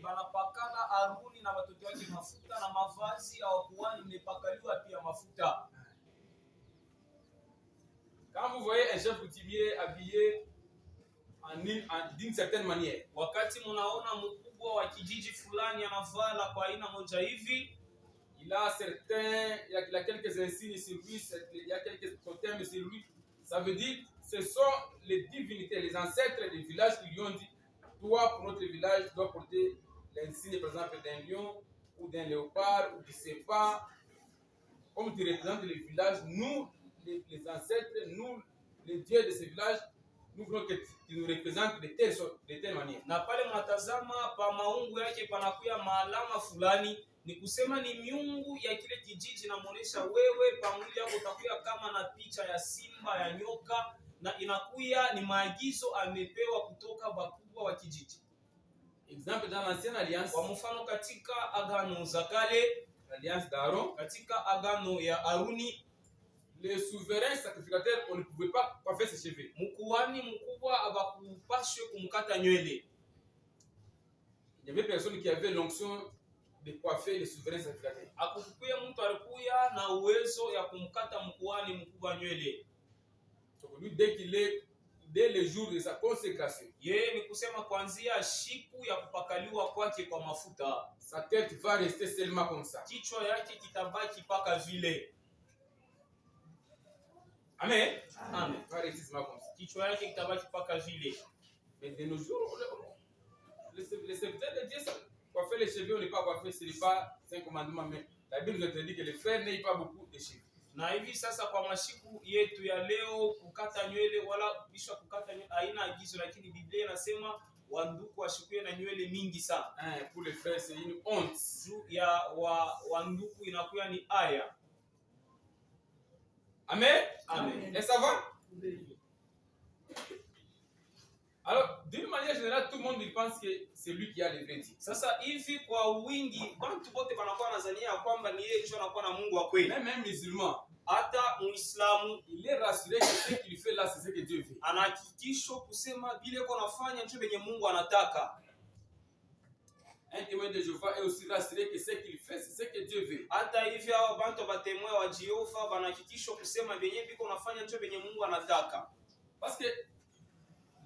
banapakana Aruni na watoto wake mafuta, na mavazi ya wakuhani imepakaliwa pia mafuta. Quand vous voyez un chef coutumier habillé d'une certaine manière, wakati munaona mkubwa wa kijiji fulani anavala kwa aina moja hivi, il y a quelques insignes sur lui, il y a quelques totems sur lui, ça veut dire ce sont les divinités, les ancêtres des villages qui lui ont dit: toi, pour notre village, tu dois porter l'insigne, par exemple, d'un lion ou d'un léopard ou du sépar. Comme tu représentes le village, nous, les ancêtres, nous, les dieux de ce village, nous voulons que tu nous représentes de telle manière. Na pale mnatazama pa maungu yake panakuya maalama fulani, ni kusema ni miungu ya kile kijiji, na muonesha wewe pamwili yako utakuya kama na picha ya simba, ya nyoka, na inakuya ni maagizo amepewa kutoka wakubwa wa kijiji. Exemple dans l'ancienne alliance, kwa mfano katika agano za kale, l'alliance d'Aaron, katika agano ya Aruni, le souverain sacrificateur, on ne pouvait pas coiffer ses cheveux. Mkuhani mkubwa abakupashwe kumkata nywele. Il y avait personne qui avait l'onction de coiffer le souverain sacrificateur. Akukuya mtu alikuya na uwezo ya kumkata mkuhani mkubwa nywele. Donc lui, dès le jour de sa consécration, yeye ni kusema kuanzia siku ya kupakaliwa kwake kwa mafuta, sa tête va rester seulement comme ça. Kichwa yake kitabaki paka vile. Amen. Amen. Va rester seulement comme ça. Kichwa yake kitabaki paka vile. Mais de nos jours, les serviteurs de Dieu, coiffer les cheveux, on n'est pas coiffé, ce n'est pas 5 commandements, mais la Bible nous interdit que les frères n'aient pas beaucoup de cheveux. Na hivi sasa kwa mashiku yetu ya leo kukata nywele wala bisha kukata nywele haina agizo, lakini Biblia inasema wanduku washikuwe na nywele mingi sana. Pour les frères c'est une honte. Juu ya wanduku inakuwa ni aya. Amen. Amen. Et ça va? Alors, d'une manière générale, tout le monde il pense que c'est lui qui a le vrai Dieu. Sasa hivi kwa wingi watu wote wanakuwa nadhania kwamba ni yeye ndiye anakuwa na Mungu wa kweli. Même un musulman, hata Muislamu, il est rassuré que ce qu'il fait là c'est ce que Dieu veut. Anahakikisho kusema vile uko nafanya ndio benye Mungu anataka. Un témoin de Jéhovah est aussi rassuré que ce qu'il fait c'est ce que Dieu veut. Hata hivi hao bantu batemwe wa Jehova wanahakikisho kusema benye biko nafanya ndio benye Mungu anataka. Parce que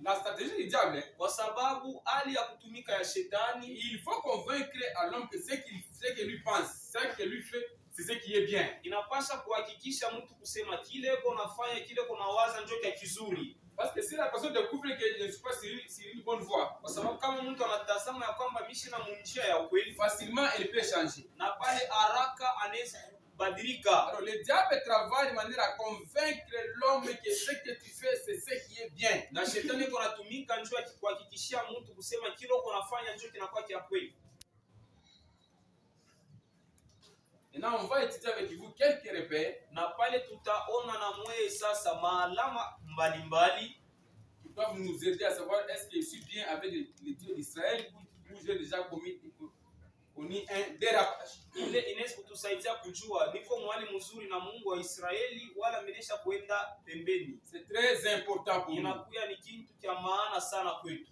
la stratégie du diable, kwa sababu hali ya kutumika ya shetani, il faut convaincre à l'homme que ce que lui pense, ce que lui fait, c'est ce qui est bien. Inapasha kuhakikisha mtu kusema kile uko nafanya, kile uko nawaza ndio kia kizuri. Parce que si la personne découvre que je ne suis pas sur une bonne voie, kwa sababu kama mtu anatazama ya kwamba mishi na munjia ya ukweli, facilement elle peut changer. Na pale haraka anaweza badilika. Alors le diable travaille de manière à convaincre l'homme que ce que tu fais c'est ce qui est bien. Na shetani iko natumika njoo akikuhakikishia mtu kusema kile uko nafanya ndio kinakuwa kia kweli. Maintenant on va étudier avec vous quelques repères. Na pale tutaona na mwe sasa maalama mbalimbali qui doivent nous aider à savoir est-ce que je suis bien avec le Dieu d'Israël ou j'ai déjà connu un dérapage. Ile inaweza kutusaidia kujua niko mwali mzuri na Mungu wa Israeli wala nimesha kuenda pembeni. C'est très important pour nous. Inakuwa ni kitu cha maana sana kwetu.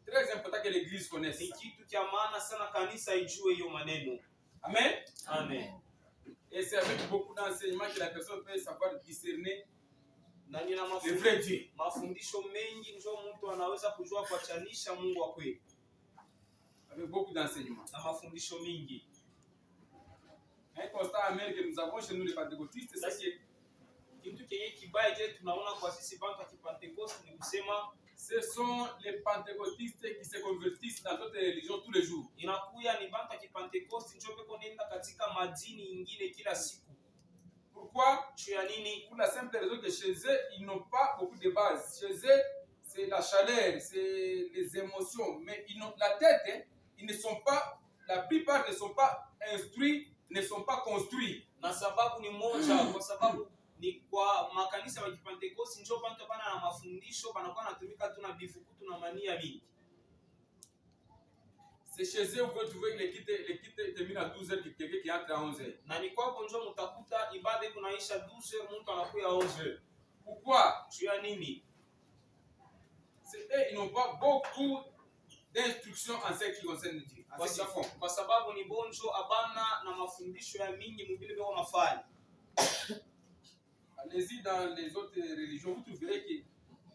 Très important que l'église connaisse. Ni kitu cha maana sana kanisa ijue hiyo maneno. Amen. Amen. Et c'est avec beaucoup d'enseignements que la personne peut savoir discerner na nina mafundisho mengi ndio mtu anaweza kujua kuachanisha Mungu wa kweli. Avec beaucoup d'enseignements. Na mafundisho mingi. Un constat amer que nous avons chez nous les pentecôtistes, c'est que kitu kenye kibaya kile tunaona kwa sisi bantu wa Pentecoste ni kusema ce sont les pentecôtistes qui se convertissent dans d'autres religions tous les jours. Inakuya ni bantu wa Pentecoste ndio peko nenda katika madini nyingine kila siku. Pourquoi? Nini? Pour la simple raison que chez eux, ils n'ont pas beaucoup de base. Chez eux, c'est la chaleur, c'est les émotions. Mais ils n'ont la tête, hein, ils ne sont pas, la plupart ne sont pas instruits, ne sont pas construits. Na sababu ni moja, kwa sababu ni kwa makanisa wa Pentecoste ndio bantu bana na mafundisho banakuwa natumika tu na bifukutu na mania mingi. C'est chez eux où vous pouvez trouver que l'équipe termine à 12h, quelqu'un qui entre à 11h. Na ni kwa bonjo mutakuta ibada kunaisha 12h, mtu anakuya 11h. Pourquoi? Tu as nini? C'est eux, ils n'ont pas beaucoup d'instructions en ce qui concerne Dieu. à ce qu'ils font. kwa sababu ni bonjo abana na mafundisho ya mingi mubile beko nafanya. Allez-y dans les autres religions, vous trouverez que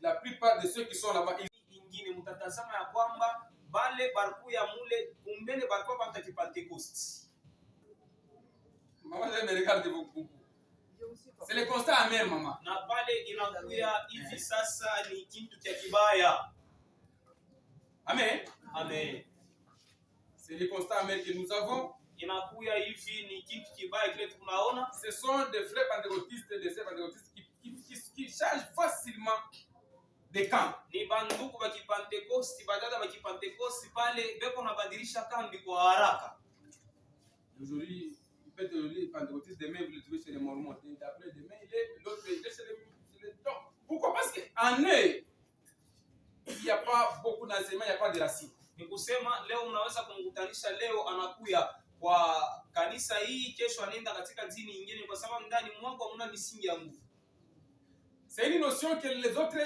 la plupart de ceux qui sont là-bas, ingine mutatazama ya kwamba bale barikuya mule kumbele barikuwa banta kipentekosti. Maman, elle me regarde beaucoup. C'est le constat amer, maman. Na pale inakuya hivi sasa ni kitu cha kibaya. Amen. Amen. C'est le constat amer que nous avons. Inakuya hivi ni kitu kibaya kile tunaona. Ce sont des frères pentecôtistes, des sœurs pentecôtistes qui changent facilement de camp. Ni banduku ba kipentekosti, badada ba kipentekosti pale beko nabadilisha kambi kwa haraka. Aujourd'hui, peut-être le pentecôtiste demain vous le trouvez chez les mormons. D'après demain, l'autre il est chez les donc, pourquoi? Parce qu'en eux, il n'y a pas beaucoup d'enseignements, il n'y a pas de racines. Ni kusema leo mnaweza kumkutanisha, leo anakuya kwa kanisa hii, kesho anaenda katika dini nyingine, kwa sababu ndani mwako hamna misingi ya nguvu. C'est une notion que les autres,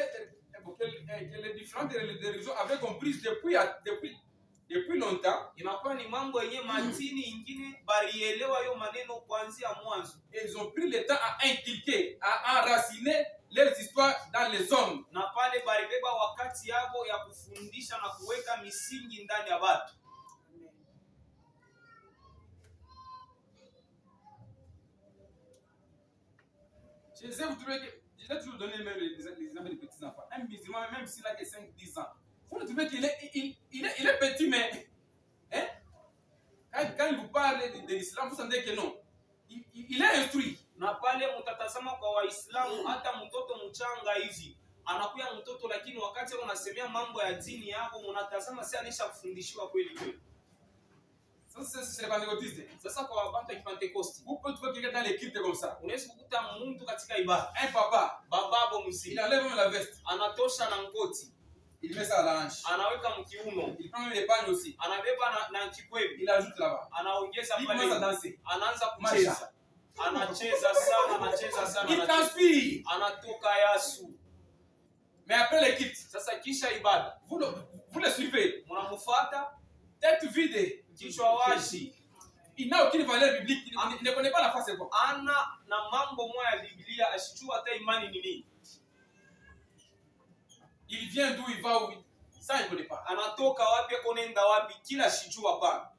que les différentes religions avaient comprise depuis longtemps. Inakuwa ni mambo yenye matini ingine barielewa yo maneno kuanzia mwanzo. Ils ont pris le temps à inculquer, à enraciner leurs histoires dans les hommes. Na pale baribeba wakati yabo ya kufundisha na kuweka misingi ndani ya watu. Je sais, vous trouvez que je vais toujours donner même les exemples des petits enfants. Un musulman, même s'il a que 5-10 ans, vous trouvez qu'il est petit, mais hein? Quand il vous parle de l'islam, vous sentez que non. Il est instruit. Na pale mutatazama kwa Waislamu, hata mtoto mchanga hivi anakuya mtoto, lakini wakati unasemea mambo ya dini yako mnatazama si anisha kufundishiwa kweli kweli. Ça c'est les pentecôtistes. Sasa kwa wabanta kipentekosti, Vous pouvez trouver quelqu'un dans l'équipe comme ça. unaweza kukuta mtu katika ibada, Un papa, bababo il mzima enlève même la veste, anatosha na ngoti, il met ça à la hanche. anaweka mkiuno, Il prend même les pagnes aussi, anabeba na kikwebi, il ajoute là-bas. anaongeza Il commence à pale, danser. anaanza kucheza, anacheza sana, Il transpire. anatoka yasu. Mais après les quitte, Sasa kisha ibada vous le suivez. mnamfuata, Tête vide. kichwa washi, Il n'a aucune valeur biblique. Il ne connaît pas la face c'est quoi. ana na mambo moya ya Biblia, ashijua hata imani ni nini. Il vient d'où, il va où, ça il ne connaît pas. Anatoka wapi, akonenda wapi, kila shijua pa.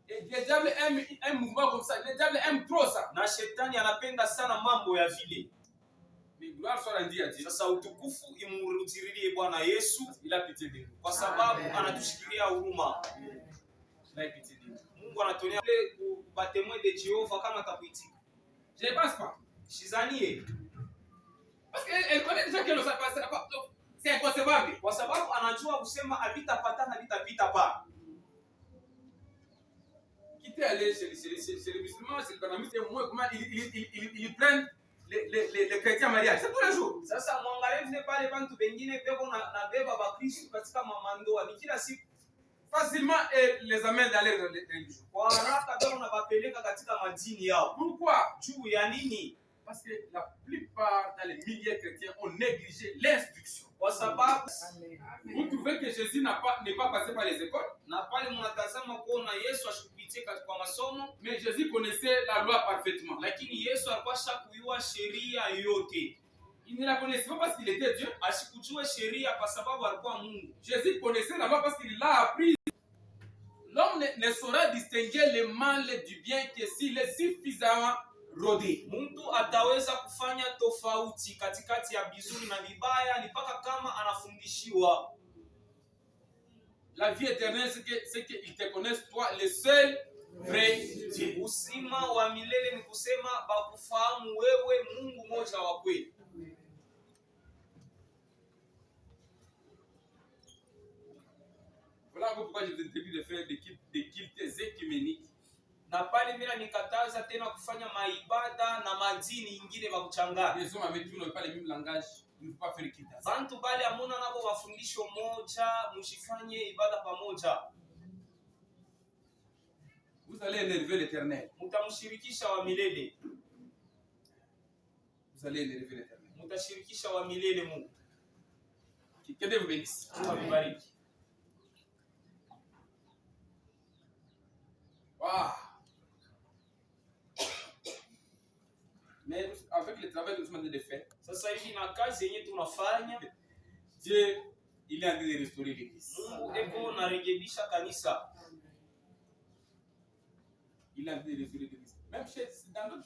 Et le diable aime un mouvement comme ça. Le diable aime trop ça. Na shetani anapenda sana mambo ya vile. Mais gloire soit rendue à Dieu. Sasa utukufu imrudilie Bwana Yesu, Il a pitié de nous. kwa sababu anatushikilia huruma. Il a pitié de nous. Mungu anatolea ile batemoin de Jehova kama takuitika. Je ne pense pas. Shizanie, Parce qu'elle connaît déjà que ça passera pas. C'est inconcevable. kwa sababu anajua kusema havitapatana, vitapita pa. Quitter aller chez les musulmans, chez les panamistes, et moi, comment ils prennent les chrétiens en mariage. C'est tous les jours. Sasa mwangalie vile pale bantu bengine beko na beba ba Kristo katika mamandoa, ni kila siku Facilement, et les amènent dans les religions. kwa haraka beko na bapeleka katika madini yao. Pourquoi? Juu ya nini? Parce que la plupart dans les milieux chrétiens ont négligé l'instruction. Kwa sababu Vous trouvez que Jésus n'est pas passé par les écoles, na pale mnatazama kuona Yesu ashukupitie katika masomo, mais Jésus connaissait la loi parfaitement. lakini Yesu alikuwa shakuyua sheria yote. Il ne la connaissait pas parce qu'il était Dieu. Asikujue sheria kwa sababu alikuwa Mungu. Jésus connaissait la loi parce qu'il l'a appris. L'homme ne saura distinguer le mal du bien que s'il est suffisamment rodé. Mtu ataweza kufanya tofauti katikati ya vizuri na vibaya ni mpaka kama anafundishiwa. La vie éternelle, c'est qu'ils te connaissent toi, le seul vrai Dieu. Uzima wa milele ni kusema bakufahamu wewe Mungu moja wa kweli. Voilà pourquoi je vous ai dit de faire des cultes écuméniques. Na pale mimi nikataza tena kufanya maibada na madini ingine ba kuchanganya. Les hommes avec qui n'ont pas le même langage, ils ne peuvent pas faire culte. Bantu bale amuna nabo mafundisho moja, mshifanye ibada pamoja. Vous allez énerver l'Éternel. Mtamshirikisha wa milele. Vous allez énerver l'Éternel. Mtashirikisha wa milele Mungu. Que Dieu vous bénisse. Mungu awabariki. Mais avec le travail que nous sommes en train de faire, Sasa hivi na kazi yenye tunafanya, Dieu, il est en train de restaurer l'église. Mungu eko narekebisha kanisa. Il est en train de restaurer l'église. Même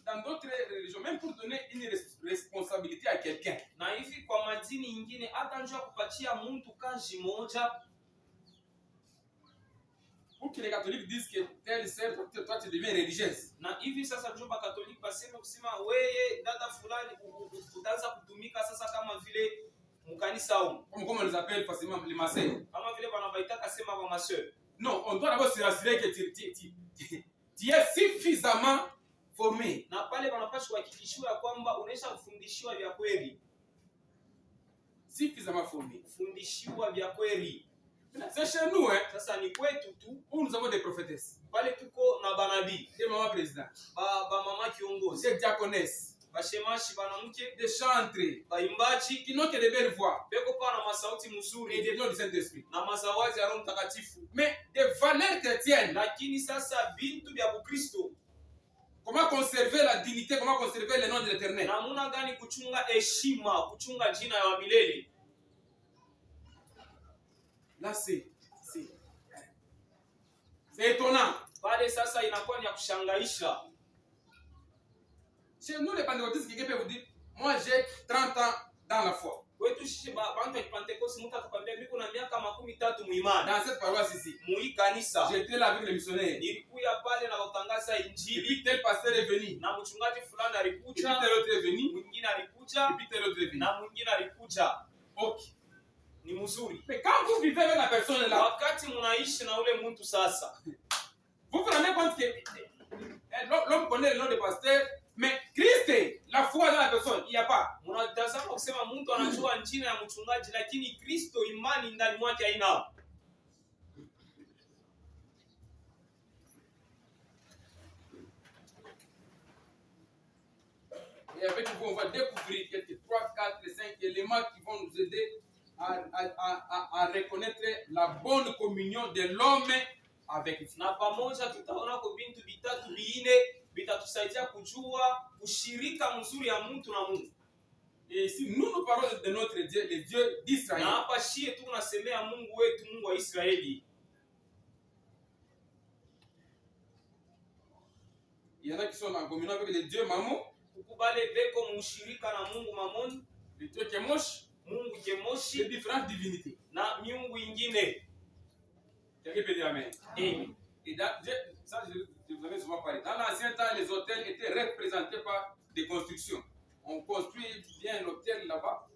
dans d'autres religions, même pour donner une responsabilité à quelqu'un. Na hivi kwa madini ingine hata njoo kupatia mtu kazi moja, Pour que les catholiques disent que telle sœur, toi tu deviens religieuse. na hivi sasa njoo bakatoliki baseme kusema weye dada fulani utaanza kutumika sasa kama vile mkanisa au Comme on les appelle facilement les masseurs. kama vile banabaitaka sema ba maseur. Non, on doit d'abord se rassurer que tu es suffisamment formé. Na pale banapaswa kuhakikishiwa kwamba unaisha kufundishiwa vya kweli, Suffisamment formé. kufundishiwa vya kweli. C'est chez nous, hein, Sasa ni kwetu tu, où nous avons des prophétesses, pale tuko na banabii, des mamans présidents, ba mama kiongozi, des diaconesses, bashemashi banamke, des chantres, baimbaji qui n'ont que de belles voix beko pa na masauti et mzuri des dons du Saint-Esprit. na mazawazi ya Roho Mtakatifu, Mais des valeurs chrétiennes, lakini sasa bintu vya Bukristo, comment conserver la dignité, comment conserver le nom de l'Éternel. namuna gani kuchunga heshima, kuchunga jina ya milele. Là, c'est étonnant. Pale sasa inakuwa ni ya kushangaisha. Chez nous, les pentecôtistes, quelqu'un peut vous dire, moi j'ai 30 ans dans la foi. Kwetu sisi bantu ya Pentecoste, mtu atakwambia mimi kuna miaka 13 muimani Dans cette paroisse ici, mui kanisa, j'étais là avec les missionnaires. nilikuya pale na kutangaza Et injili, puis tel pasteur est venu. na mchungaji fulani Et puis alikuja, tel autre est venu. mwingine alikuja, Et puis tel autre est venu. na mwingine alikuja. Ok. Ni mzuri Mais quand vous vivez avec la personne là, wakati mnaishi na ule mtu sasa, vous vous rendez compte que l'homme connaît le nom de pasteur, mais Christ, la foi dans la personne, il n'y a pas. mnatazama kusema mtu anajua njina ya mchungaji, lakini Kristo imani ndani mwake haina. Et avec vous, on va découvrir quelques 3, 4, 5 éléments qui vont nous aider à reconnaître la bonne communion de l'homme avec Dieu. Na pamoja tutaona kwa bintu vitatu viine vitatusaidia kujua ushirika mzuri ya mtu na Mungu. Et si nous parlons de notre Dieu, le Dieu d'Israël, Na hapa shie tu tunasemea Mungu wetu, Mungu wa Israeli. il y en a qui sont en communion avec le Dieu Mammon, Ukubale beko mushirika na Mungu Mamoni, le Dieu Kemosh, Mungu les Kemoshi différentes divinités. na miungu ingine. Quelqu'un peut dire Amen. Amen. Et ça, je vous avais souvent parlé. Dans l'ancien temps, les hôtels étaient représentés par des constructions. On construit bien l'hôtel là-bas,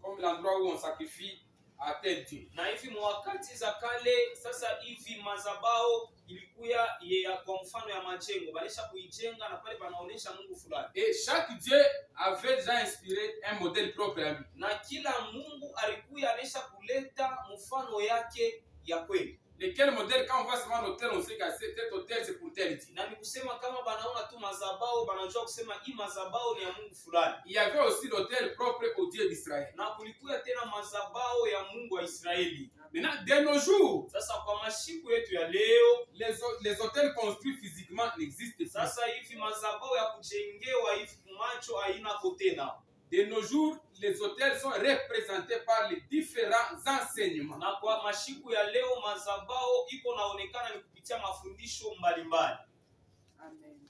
comme l'endroit où on sacrifie à tel Dieu. Na hivi mwakati za kale, sasa hivi mazabao ilikuya ya kwa mfano ya majengo, balisha kuijenga na pale panaonesha Mungu fulani. Et chaque Dieu avait déjà inspiré un modèle propre à lui. Na kila Mungu alikuya anesha kuleta mfano yake ya kweli. Lesquels modèles, quand on va sur un hôtel, on sait que cet hôtel c'est pour tel Dieu. Na ni kusema kama banaona tu mazabao, banajua kusema hii mazabao ni ya Mungu fulani. Il y avait aussi l'hôtel propre au Dieu d'Israël. Na kulikuya tena mazabao ya Mungu wa Israeli. Maintenant, de nos jours, Sasa kwa mashiku yetu ya leo, les hôtels construits physiquement n'existent plus. sasa hivi mazabao ya kujengewa hivi macho haina tena. De nos jours, les hôtels sont représentés par les différents enseignements. Na kwa mashiku ya leo mazabao iko naonekana ni kupitia mafundisho mbalimbali.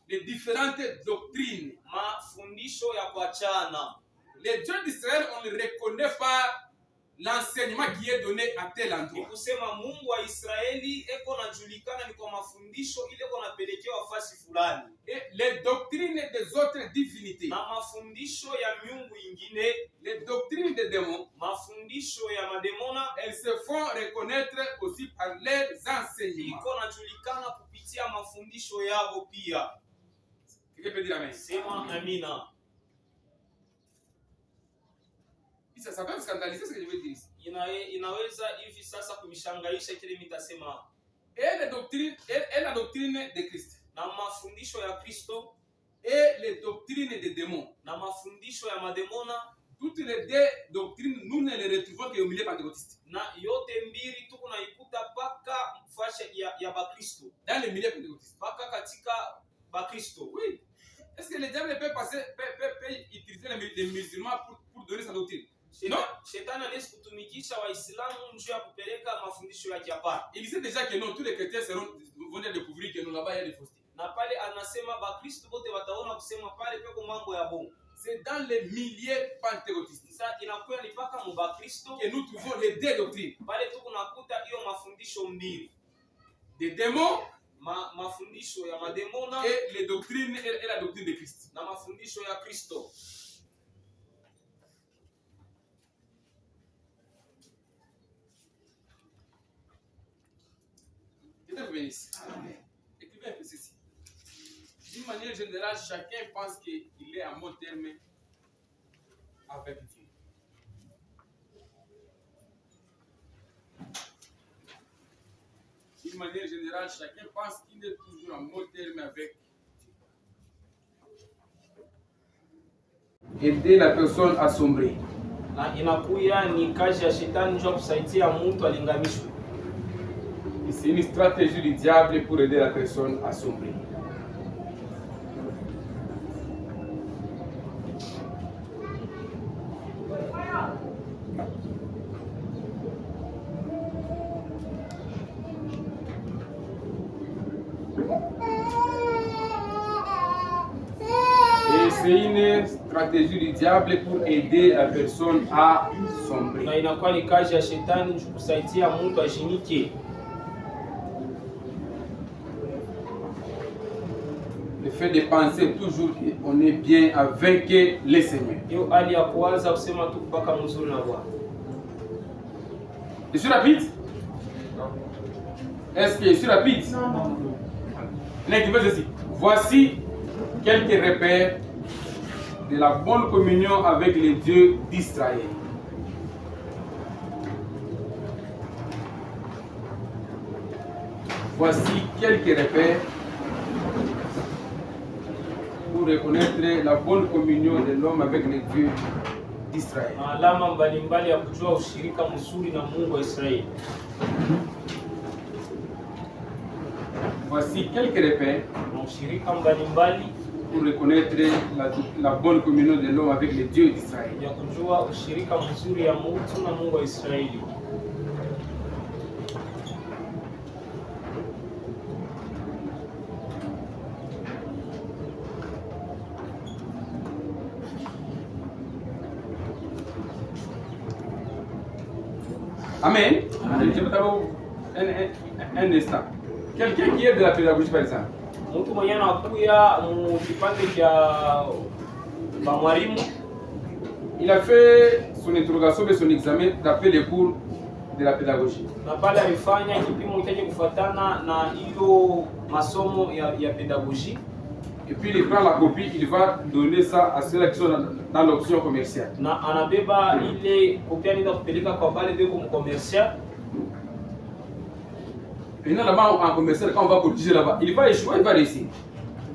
Les différentes doctrines. Mafundisho ya kuachana. Les dieux d'Israël, on ne reconnaît pas l'enseignement qui est donné à tel Ni endroit. kusema Mungu wa Israeli eko najulikana ni kwa mafundisho ile iko napelekewa fasi fulani. Et les doctrines des autres divinités, Na mafundisho ya miungu ingine, les doctrines des démons, mafundisho ya mademona elles se font reconnaître aussi par leurs enseignements. iko najulikana kupitia mafundisho yao pia. Quelqu'un peut dire Amen. Sema amina. Ça peut me scandaliser ce que je veux dire ici. Inaweza hivi sasa kumishangaisha kile mitasema. Et la doctrine de Christ. Na mafundisho ya Kristo Et les doctrines des démons. na mafundisho ya mademona, Toutes les deux doctrines, nous ne les retrouvons qu'au milieu pentecôtiste. na yote mbili tuko naikuta paka mfasha ya Bakristo, Dans le milieu pentecôtiste. paka katika Bakristo. Oui. Est-ce que le diable peut utiliser les musulmans pour donner sa doctrine? Non. Shetani anaweza kutumikisha Waislamu njoo ya kupeleka mafundisho yake hapa. Il sait déjà que non, tous les chrétiens vont découvrir que non, là-bas il y a des faussetés. Na pale anasema Bakristo wote wataona kusema pale peko mambo ya bongo. C'est dans les milliers pentecôtistes. Sasa inakuwa ni paka mu Bakristo que nous trouvons les deux doctrines. Pale tu kunakuta hiyo mafundisho mbili. Des démons, mafundisho ya mademona et les doctrines et la doctrine de Christ. Na mafundisho ya Kristo. Écrivez un peu ceci. D'une manière générale, chacun pense qu'il est en bon terme avec Dieu. D'une manière générale, chacun pense qu'il est toujours en bon terme avec Dieu. Aider la personne à sombrer. Na inakuya ni kazi ya shetani njoo kusaidia mtu alingamishwe. C'est une stratégie du diable pour aider la personne à sombrer. Et c'est une stratégie du diable pour aider la personne à sombrer. Na inakuwa ni kazi ya shetani njoo kusaidia mtu ajinike. Le fait de penser toujours qu'on est bien avec le Seigneur. Hiyo hali ya kuanza kusema tu mpaka mzuri na Bwana. Je suis rapide? Non. Est-ce que je suis rapide? Non. Ceci. Voici quelques repères de la bonne communion avec les dieux d'Israël. Voici quelques repères pour reconnaître la bonne communion de l'homme avec les dieux d'Israël. Alama mbalimbali ya kujua ushirika mzuri na Mungu wa Israeli. Voici quelques repères ushirika mbalimbali pour reconnaître la bonne communion de l'homme avec les dieux d'Israël. ya kujua ushirika mzuri ya mtu na Mungu wa Israeli. Amen. Je vais d'abord un instant. Quelqu'un qui est de la pédagogie, par exemple. Mtu mwenye anakuya mu kipande cha mwalimu, il a fait son interrogation et son examen d'après les cours de la pédagogie. Na pale alifanya kipimo chenye kufuatana na hiyo masomo ya pédagogie. Et puis il prend la copie, il va donner ça à ceux qui sont dans l'option commerciale. Na anabeba ile kopia nenda kupeleka kwa wale beko commercial. Et là-bas en commercial, quand on va corriger là-bas, il va échouer, il va réussir.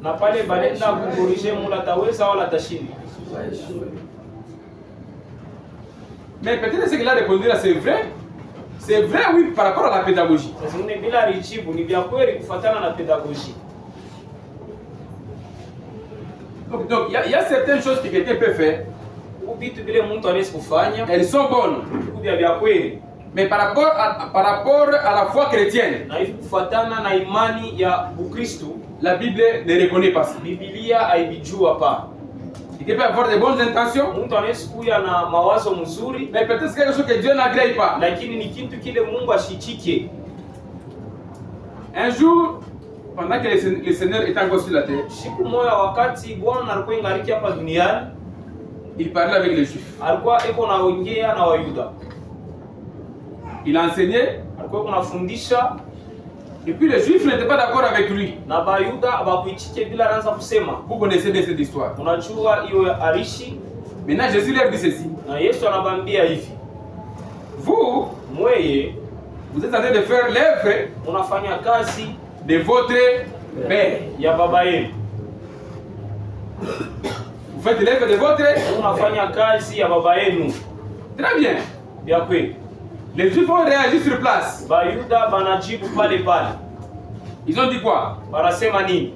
Na pale balenda kukorije mula taweza wala tashindi. Mais peut-être ce qu'il a répondu là, c'est vrai. C'est vrai, oui, par rapport à la pédagogie. Sasa ngine bila rijibu ni vya kweli kufuatana na pédagogie. Donc il y a certaines choses que quelqu'un peut faire. Elles sont bonnes. Mais par rapport à la foi chrétienne, la Bible ne reconnaît pas ça. Il peut avoir de bonnes intentions, mais peut-être c'est quelque chose que Dieu n'agrée pas. Un jour, pendant que le Seigneur était encore sur la terre, il parlait avec les Juifs. Il enseignait. Et puis les Juifs n'étaient pas d'accord avec lui. Vous connaissez bien cette histoire. Maintenant Jésus leur dit ceci. Vous êtes en train de faire l'œuvre de votre père. Vous faites l'œuvre de votre Très bien. Les Juifs ont réagi sur place. Ils ont dit quoi?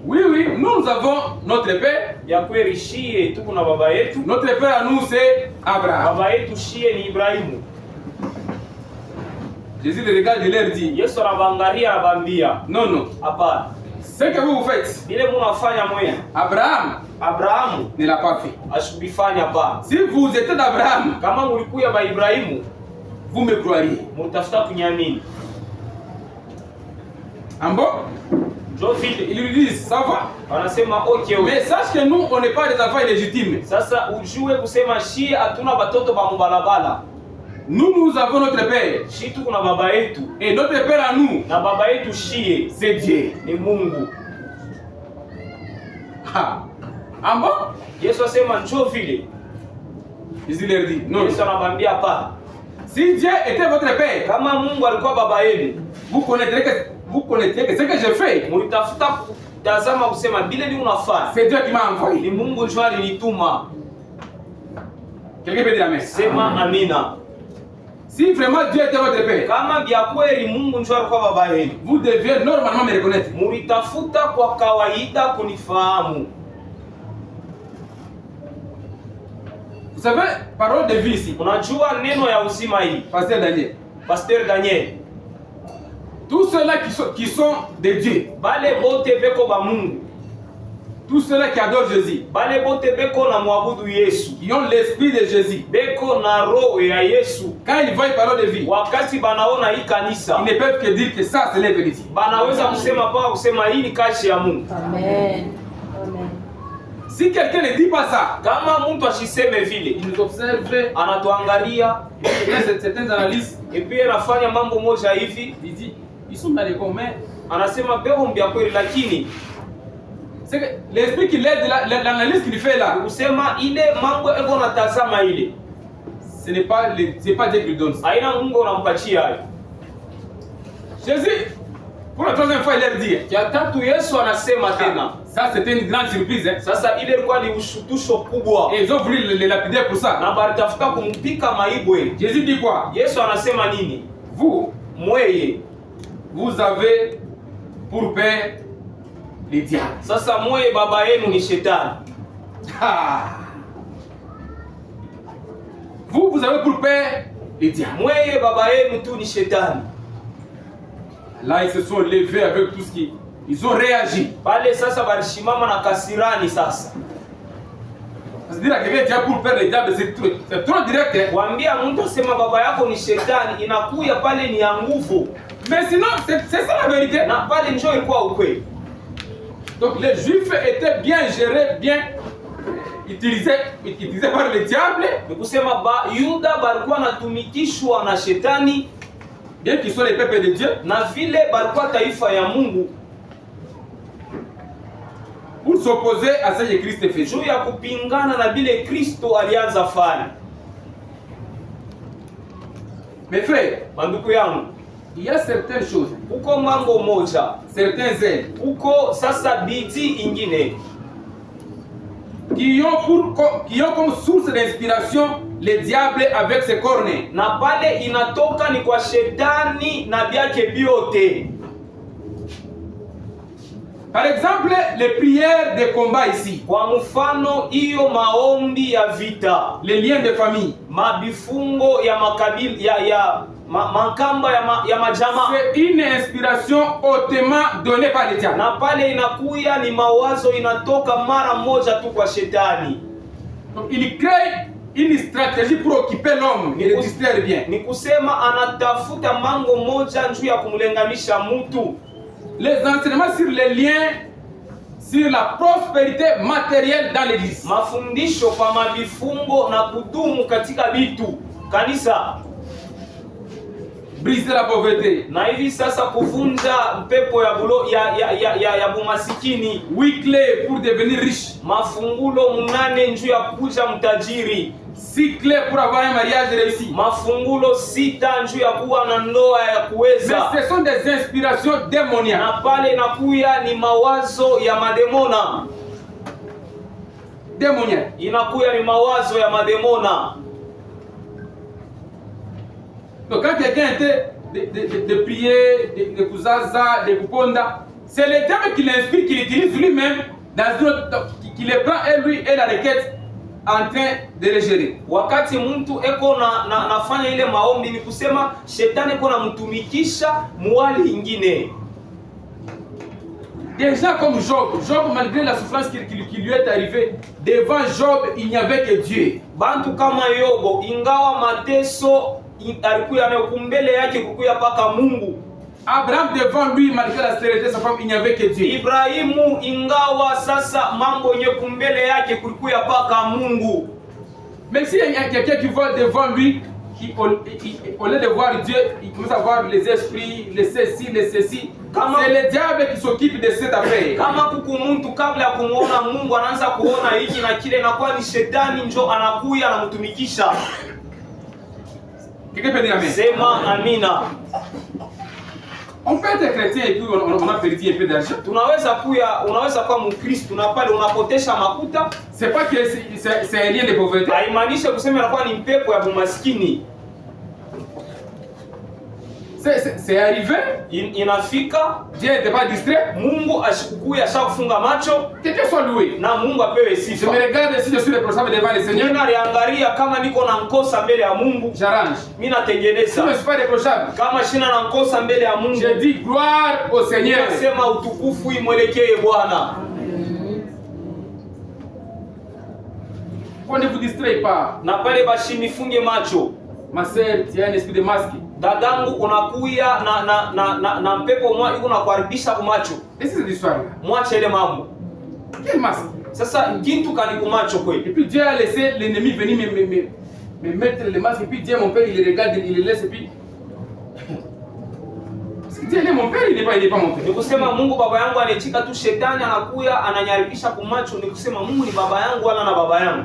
Oui, nous avons notre père ya kweli shie tuko na baba yetu. Notre père à nous, c'est Abraham. Baba yetu shie ni Ibrahimu. Jésus les regarde et leur dit, Yesu anawaangalia anawaambia, non, non. hapana. Ce que vous faites, Bile munafanya mwe. Abrahamu ne l'a pas fait. Ashubifanya hapana. Si vous étiez d'Abraham, Kama mulikuya ba Ibrahimu, vous me croiriez. mutafuta kunyamini. Ambo? Ndio vile Ils lui disent, ça va. wanasema okay. Mais sache que nous, on n'est pas des enfants illégitimes. Sasa ujue kusema shie hatuna batoto ba mubalabala. Nous avons notre père. Shi tuko na baba yetu. Et notre père à nous, Na baba yetu shie c'est Dieu. ni Mungu. Ah. Ambo? Yesu asema njoo vile. Jésus leur dit, non. Yesu anamwambia hapana. Si Dieu était votre père, Kama Mungu alikuwa baba yenu, vous connaîtrez que ce que j'ai fait, mulitafuta kutazama kusema bile ni unafanya. c'est Dieu qui m'a envoyé. Ni Mungu njoo alinituma. Quelqu'un peut dire amen. Sema amina. Si vraiment Dieu était votre père, Kama vya kweli Mungu njoo alikuwa baba yenu, vous deviez normalement me reconnaître. mulitafuta kwa kawaida kunifahamu. Vous savez, parole de vie ici, Unajua neno ya uzima hii, Pasteur Daniel. Pasteur Daniel, Tous ceux-là qui sont de Dieu, bale bote beko ba Mungu, tous ceux-là qui adorent Jésus, bale bote beko na mwabudu Yesu, qui ont l'esprit de Jésus, beko na roho ya Yesu, quand ils voient parole de vie, wakati banaona hii kanisa, ils ne peuvent que dire que ça c'est la vérité. banaweza kusema paka kusema hii ni kazi ya Mungu. Amen. Amen. Si quelqu'un ne dit pas ça, Kama mtu ashiseme vile, il nous observe, anatuangalia il fait certaines analyses, epi anafanya mambo moja hivi, il dit, ils sont dans les communs. anasema beko mbia kweli, lakini C'est que l'esprit qui l'aide, l'analyse qu'il fait là, kusema ile mambo eko natazama ile ce n'est pas Dieu qui lui donne ça. haina Mungu unampatia hayo. Jésus, pour la troisième fois, il leur dit, Ya tatu Yesu anasema tena. ça c'était une grande surprise. Hein. Sasa ile ilikuwa ni ushutusho kubwa, Et ils ont voulu le lapider pour ça. na balitafuta kumpika maibwe. Jésus dit quoi? Yesu anasema nini? Vous, Mweye. vous avez pour père les diables. Sasa mweye baba yenu ni shetani. Ah. Vous avez pour père les diables. Mweye baba yenu tu ni shetani. Là, ils se sont levés avec tout ce qui... Ils ont réagi. Pale sasa balishimama na kasirani sasa. C'est-à-dire que quelqu'un qui a pour père les diables, c'est trop direct. Hein? Kuambia mtu asema baba yako ni shetani inakuya pale ni ya nguvu. Mais sinon, c'est ça la vérité. Na pale njoo ilikuwa ukweli. Donc les juifs étaient bien gérés, bien utilisés par le diable, Ni kusema Yuda balikuwa natumikishwa na shetani, bien qu'ils soient les peuples de Dieu, na vile balikuwa taifa ya Mungu, pour s'opposer à ce que Christ fait. juu ya kupingana na vile Kristo alianza fanya. Mes frères, Mandugu yangu, il y a certaines choses, uko mambo moja, certains zèles, uko sasa bidii ingine qui ont comme source d'inspiration le diable avec ses cornes. na pale inatoka ni kwa shetani na vyake vyote. Par exemple, les prières de combat ici, Kwa mfano hiyo maombi ya vita, les liens de famille, mabifungo ya makabila makamba ya majamaa, c'est une inspiration hautement donnée par le diable. na pale inakuya ni mawazo inatoka mara moja tu kwa shetani. Donc il crée une stratégie pour occuper l'homme et le distraire bien. Ni kusema anatafuta mango moja njuu ya kumlenganisha mtu. Les enseignements sur les liens, sur la prospérité matérielle dans l'église. Mafundisho kwa mabifungo na kudumu katika vitu kanisa, Briser la pauvreté. na hivi sasa kuvunja mpepo ya bulo ya bumasikini. 8 clés pour devenir riche. Mafungulo munane njuu ya kuja mtajiri. 6 clés pour avoir un mariage réussi. Mafungulo 6 njuu ya kuwa na ndoa ya Mais kuweza. ce sont des inspirations démoniaques. Na pale inakuya ni mawazo ya mademona. Démoniaques. Inakuya ni mawazo ya mademona. Donc quand quelqu'un était de prier, de kuzaza, de kuponda, c'est le diable qui l'inspire, qui l'utilise lui-même dans une autre, qu'il le prend et lui et la requête en train de le gérer. Wakati mtu eko nafanya ile maombi ni kusema shetani eko namtumikisha muwali ingine. Des gens comme Job, malgré la souffrance qui lui est arrivée, devant Job, il n'y avait que Dieu. Bantu kama Yobo, ingawa mateso alikuya nayo kumbele yake kukuya paka Mungu. Abraham devant lui, malgré la stérilité de sa femme, il n'y avait que Dieu. Ibrahimu ingawa sasa mambo yenye kumbele yake kulikuya paka Mungu. Mais s'il y a quelqu'un qui voit devant lui, au lieu de voir Dieu, il commence à voir les esprits, les ceci. C'est le diable qui s'occupe de cette affaire. Kama kuku muntu kabla ya kumuona Mungu anaanza kuona hiki na kile, na kwa ni shetani njo anakuya anamtumikisha. Quelqu'un peut dire amen? Sema amina. On peut être chrétien et puis on a perdu un peu d'argent. Unaweza kuwa Mkristo na pale unapotesha makuta. C'est pas que c'est un lien de pauvreté. Haimaanisha kusema inakuwa ni mpepo ya bumaskini. C'est arrivé. Inafika. Dieu n'était pas distrait. Mungu ashikukuya ashakufunga macho. Quelqu'un soit loué. Na Mungu apewe sifa. Je me regarde si je suis responsable devant le Seigneur. Mimi naliangalia kama niko na nkosa mbele ya Mungu. J'arrange. Mimi natengeneza. Si je ne suis pas reprochable. Kama shina na nkosa mbele ya Mungu. Je dis gloire au Seigneur. Nasema utukufu imwelekee Bwana. On ne vous distrait pas. Na pale bashinifunge macho. Ma sœur, tu as un esprit de masque. Dadangu unakuya na mpepo mwa iko nakuharibisha kumacho. Et c'est cette histoire là. Mwache ile mambo. Quel masque? Sasa kintu kani kumacho kweli. Et puis Dieu a laissé l'ennemi venir me mettre le masque et puis Dieu mon père il le regarde, il le laisse et puis parce que Dieu est mon père, il n'est pas mon père. Nikusema Mungu baba yangu anachika tu, shetani anakuya ananyaribisha kumacho. Nikusema Mungu ni baba yangu wala na baba yangu.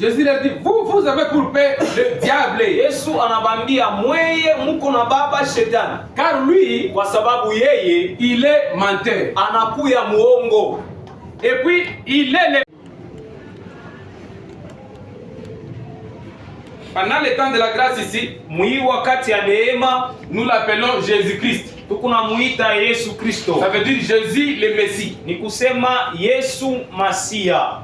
Jésus leur dit, vous avez pour père le diable. Yesu anabambia mweye muko na baba shetani. Car lui, kwa sababu yeye il est menteur. Anakuya muongo. Et puis il est le... Pendant le temps de la grâce ici, mwi wakati ya neema, nous l'appelons Jésus-Christ. Tukunamuita Yesu Kristo. Ça veut dire Jésus le Messie. Ni kusema Yesu Masia.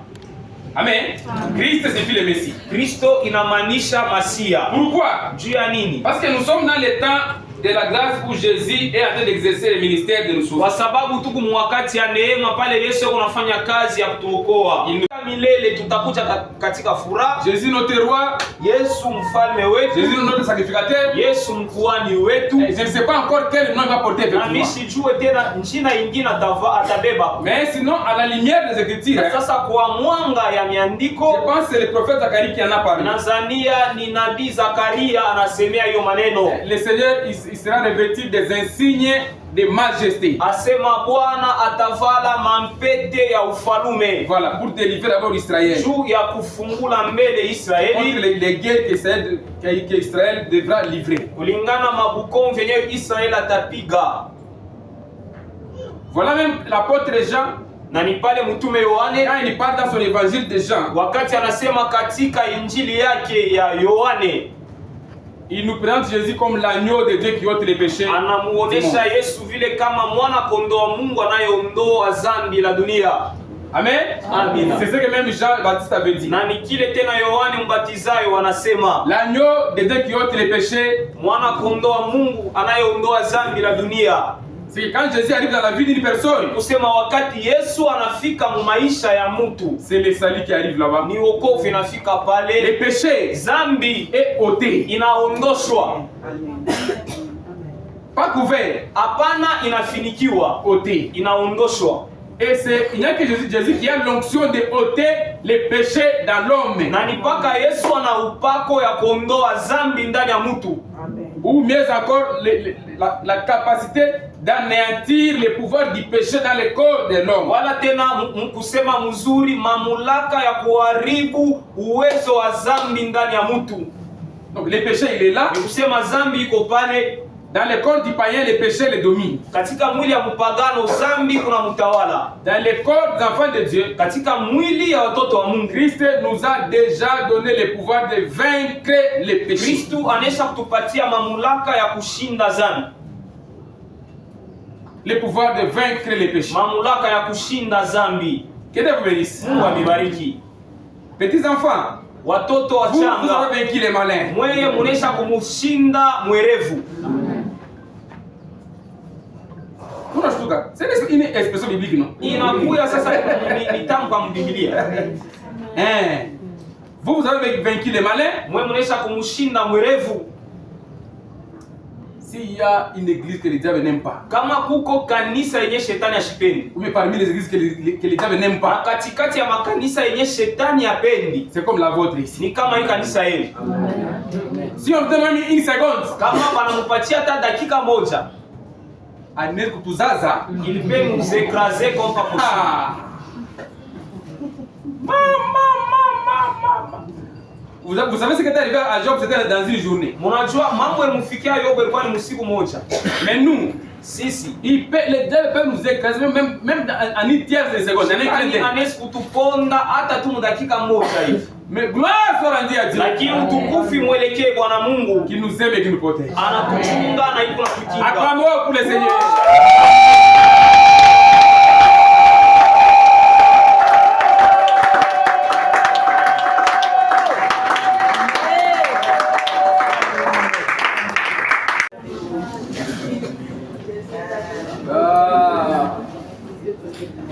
Amen. Christ signifie le Messie. Kristo inamaanisha Masia. Pourquoi? Juu ya nini? Parce que nous sommes dans le temps de la grâce où Jésus est en train d'exercer le ministère de nous sauver. Kwa sababu tuko mwakati ya neema pale Yesu anafanya kazi ya kutuokoa. Milele tutakuja katika furaha. Jésus notre roi, Yesu mfalme wetu, Jésus notre sacrificateur, Yesu mkuhani wetu. Je ne sais pas encore quel nom il va porter effectivement. Nisijue tena njina ingine atabeba. Mais sinon à la lumière des Écritures. Sasa kwa mwanga ya miandiko, je pense que c'est le prophète Zacharie qui en a parlé. Nazania ni nabii Zakaria anasemea hiyo maneno. Le Seigneur il sera revêtu des insignes de majesté. Asema Bwana atavala mampete ya ufalume. Voilà, pour délivrer d'abord Israël. Juu ya kufungula mbele Israeli. Contre les guerres que Israël devra livrer. Kulingana mabukombe yenyewe Israeli atapiga. Voilà même l'apôtre Jean. Na ni pale mtume Yohane quand il parle dans son évangile de Jean. Wakati anasema katika injili yake ya Yohane. Il nous présente Jésus comme l'agneau de Dieu qui ôte les péchés. Anamuonesha Yesu vile kama mwana kondoo wa Mungu anayeondoa dhambi la dunia. Amen. Amina. C'est ce que même Jean Baptiste avait dit. Na ni kile tena Yohane Mbatizayo wanasema. L'agneau de Dieu qui ôte les péchés. Mwana kondoo wa Mungu anayeondoa dhambi la dunia. C'est que quand Jésus arrive dans la vie d'une personne, kusema wakati Yesu anafika mu maisha ya mtu, c'est le salut qui arrive là-bas. Ni wokovu inafika pale. Les péchés, dhambi est ôté. Inaondoshwa. Pas couvert. Hapana, inafinikiwa. Ôté. Inaondoshwa. Et c'est il n'y a que Jésus qui a l'onction de ôter les péchés dans l'homme. Na ni paka Yesu ana upako ya kuondoa dhambi ndani ya mtu. Ou mieux encore la capacité d'anéantir les pouvoirs du péché dans le corps de l'homme. Wala tena kusema mzuri mamlaka ya kuharibu uwezo wa dhambi ndani ya mtu. Donc le péché il est là. Kusema dhambi iko pale. Dans le corps du païen, le péché le domine. Katika mwili ya mpagano dhambi kuna mtawala. Dans le corps des enfants de Dieu, katika mwili ya watoto wa Mungu, Christ nous a déjà donné le pouvoir de vaincre les péchés. Kristo anesha kutupatia mamlaka ya kushinda dhambi. le pouvoir de vaincre les péchés. mamlaka ya kushinda zambi. Que Dieu vous bénisse. Mungu amebariki. Petits enfants, Watoto vous wachanga, avez vaincu les malins. mweye munesha kumushinda mwerevu. C'est une expression biblique, non? Inakuya sasa ni tamko mu Biblia. Vous avez vaincu les malins. Mweye munesha kumushinda mwerevu. S'il y a une église que le diable n'aime pas, Kama kuko kanisa yenye shetani ashipendi, ou bien parmi les églises que le diable n'aime na pas, katikati ya makanisa yenye shetani apendi, c'est comme la vôtre ici. ni kama hii kanisa yenu. Si on vous donne même une seconde, Kama banamupatia hata dakika moja, anaweza kutuzaza. il peut nous écraser comme pas possible. Ah. Vous savez ce qui est arrivé à Job, c'était dans une journée. Munajua mambo yalimfikia Yobu ilikuwa ni usiku moja. Mais nous, Sisi le diable peut nous écraser même en une tierce de seconde. anaweza kutuponda hata tu dakika moja hivi. Mais gloire soit rendue à Dieu, Lakini utukufu mwelekee Bwana Mungu, qui nous aime et qui nous protège. anatuchunga na yuko natukinga. Acclamons pour le Seigneur.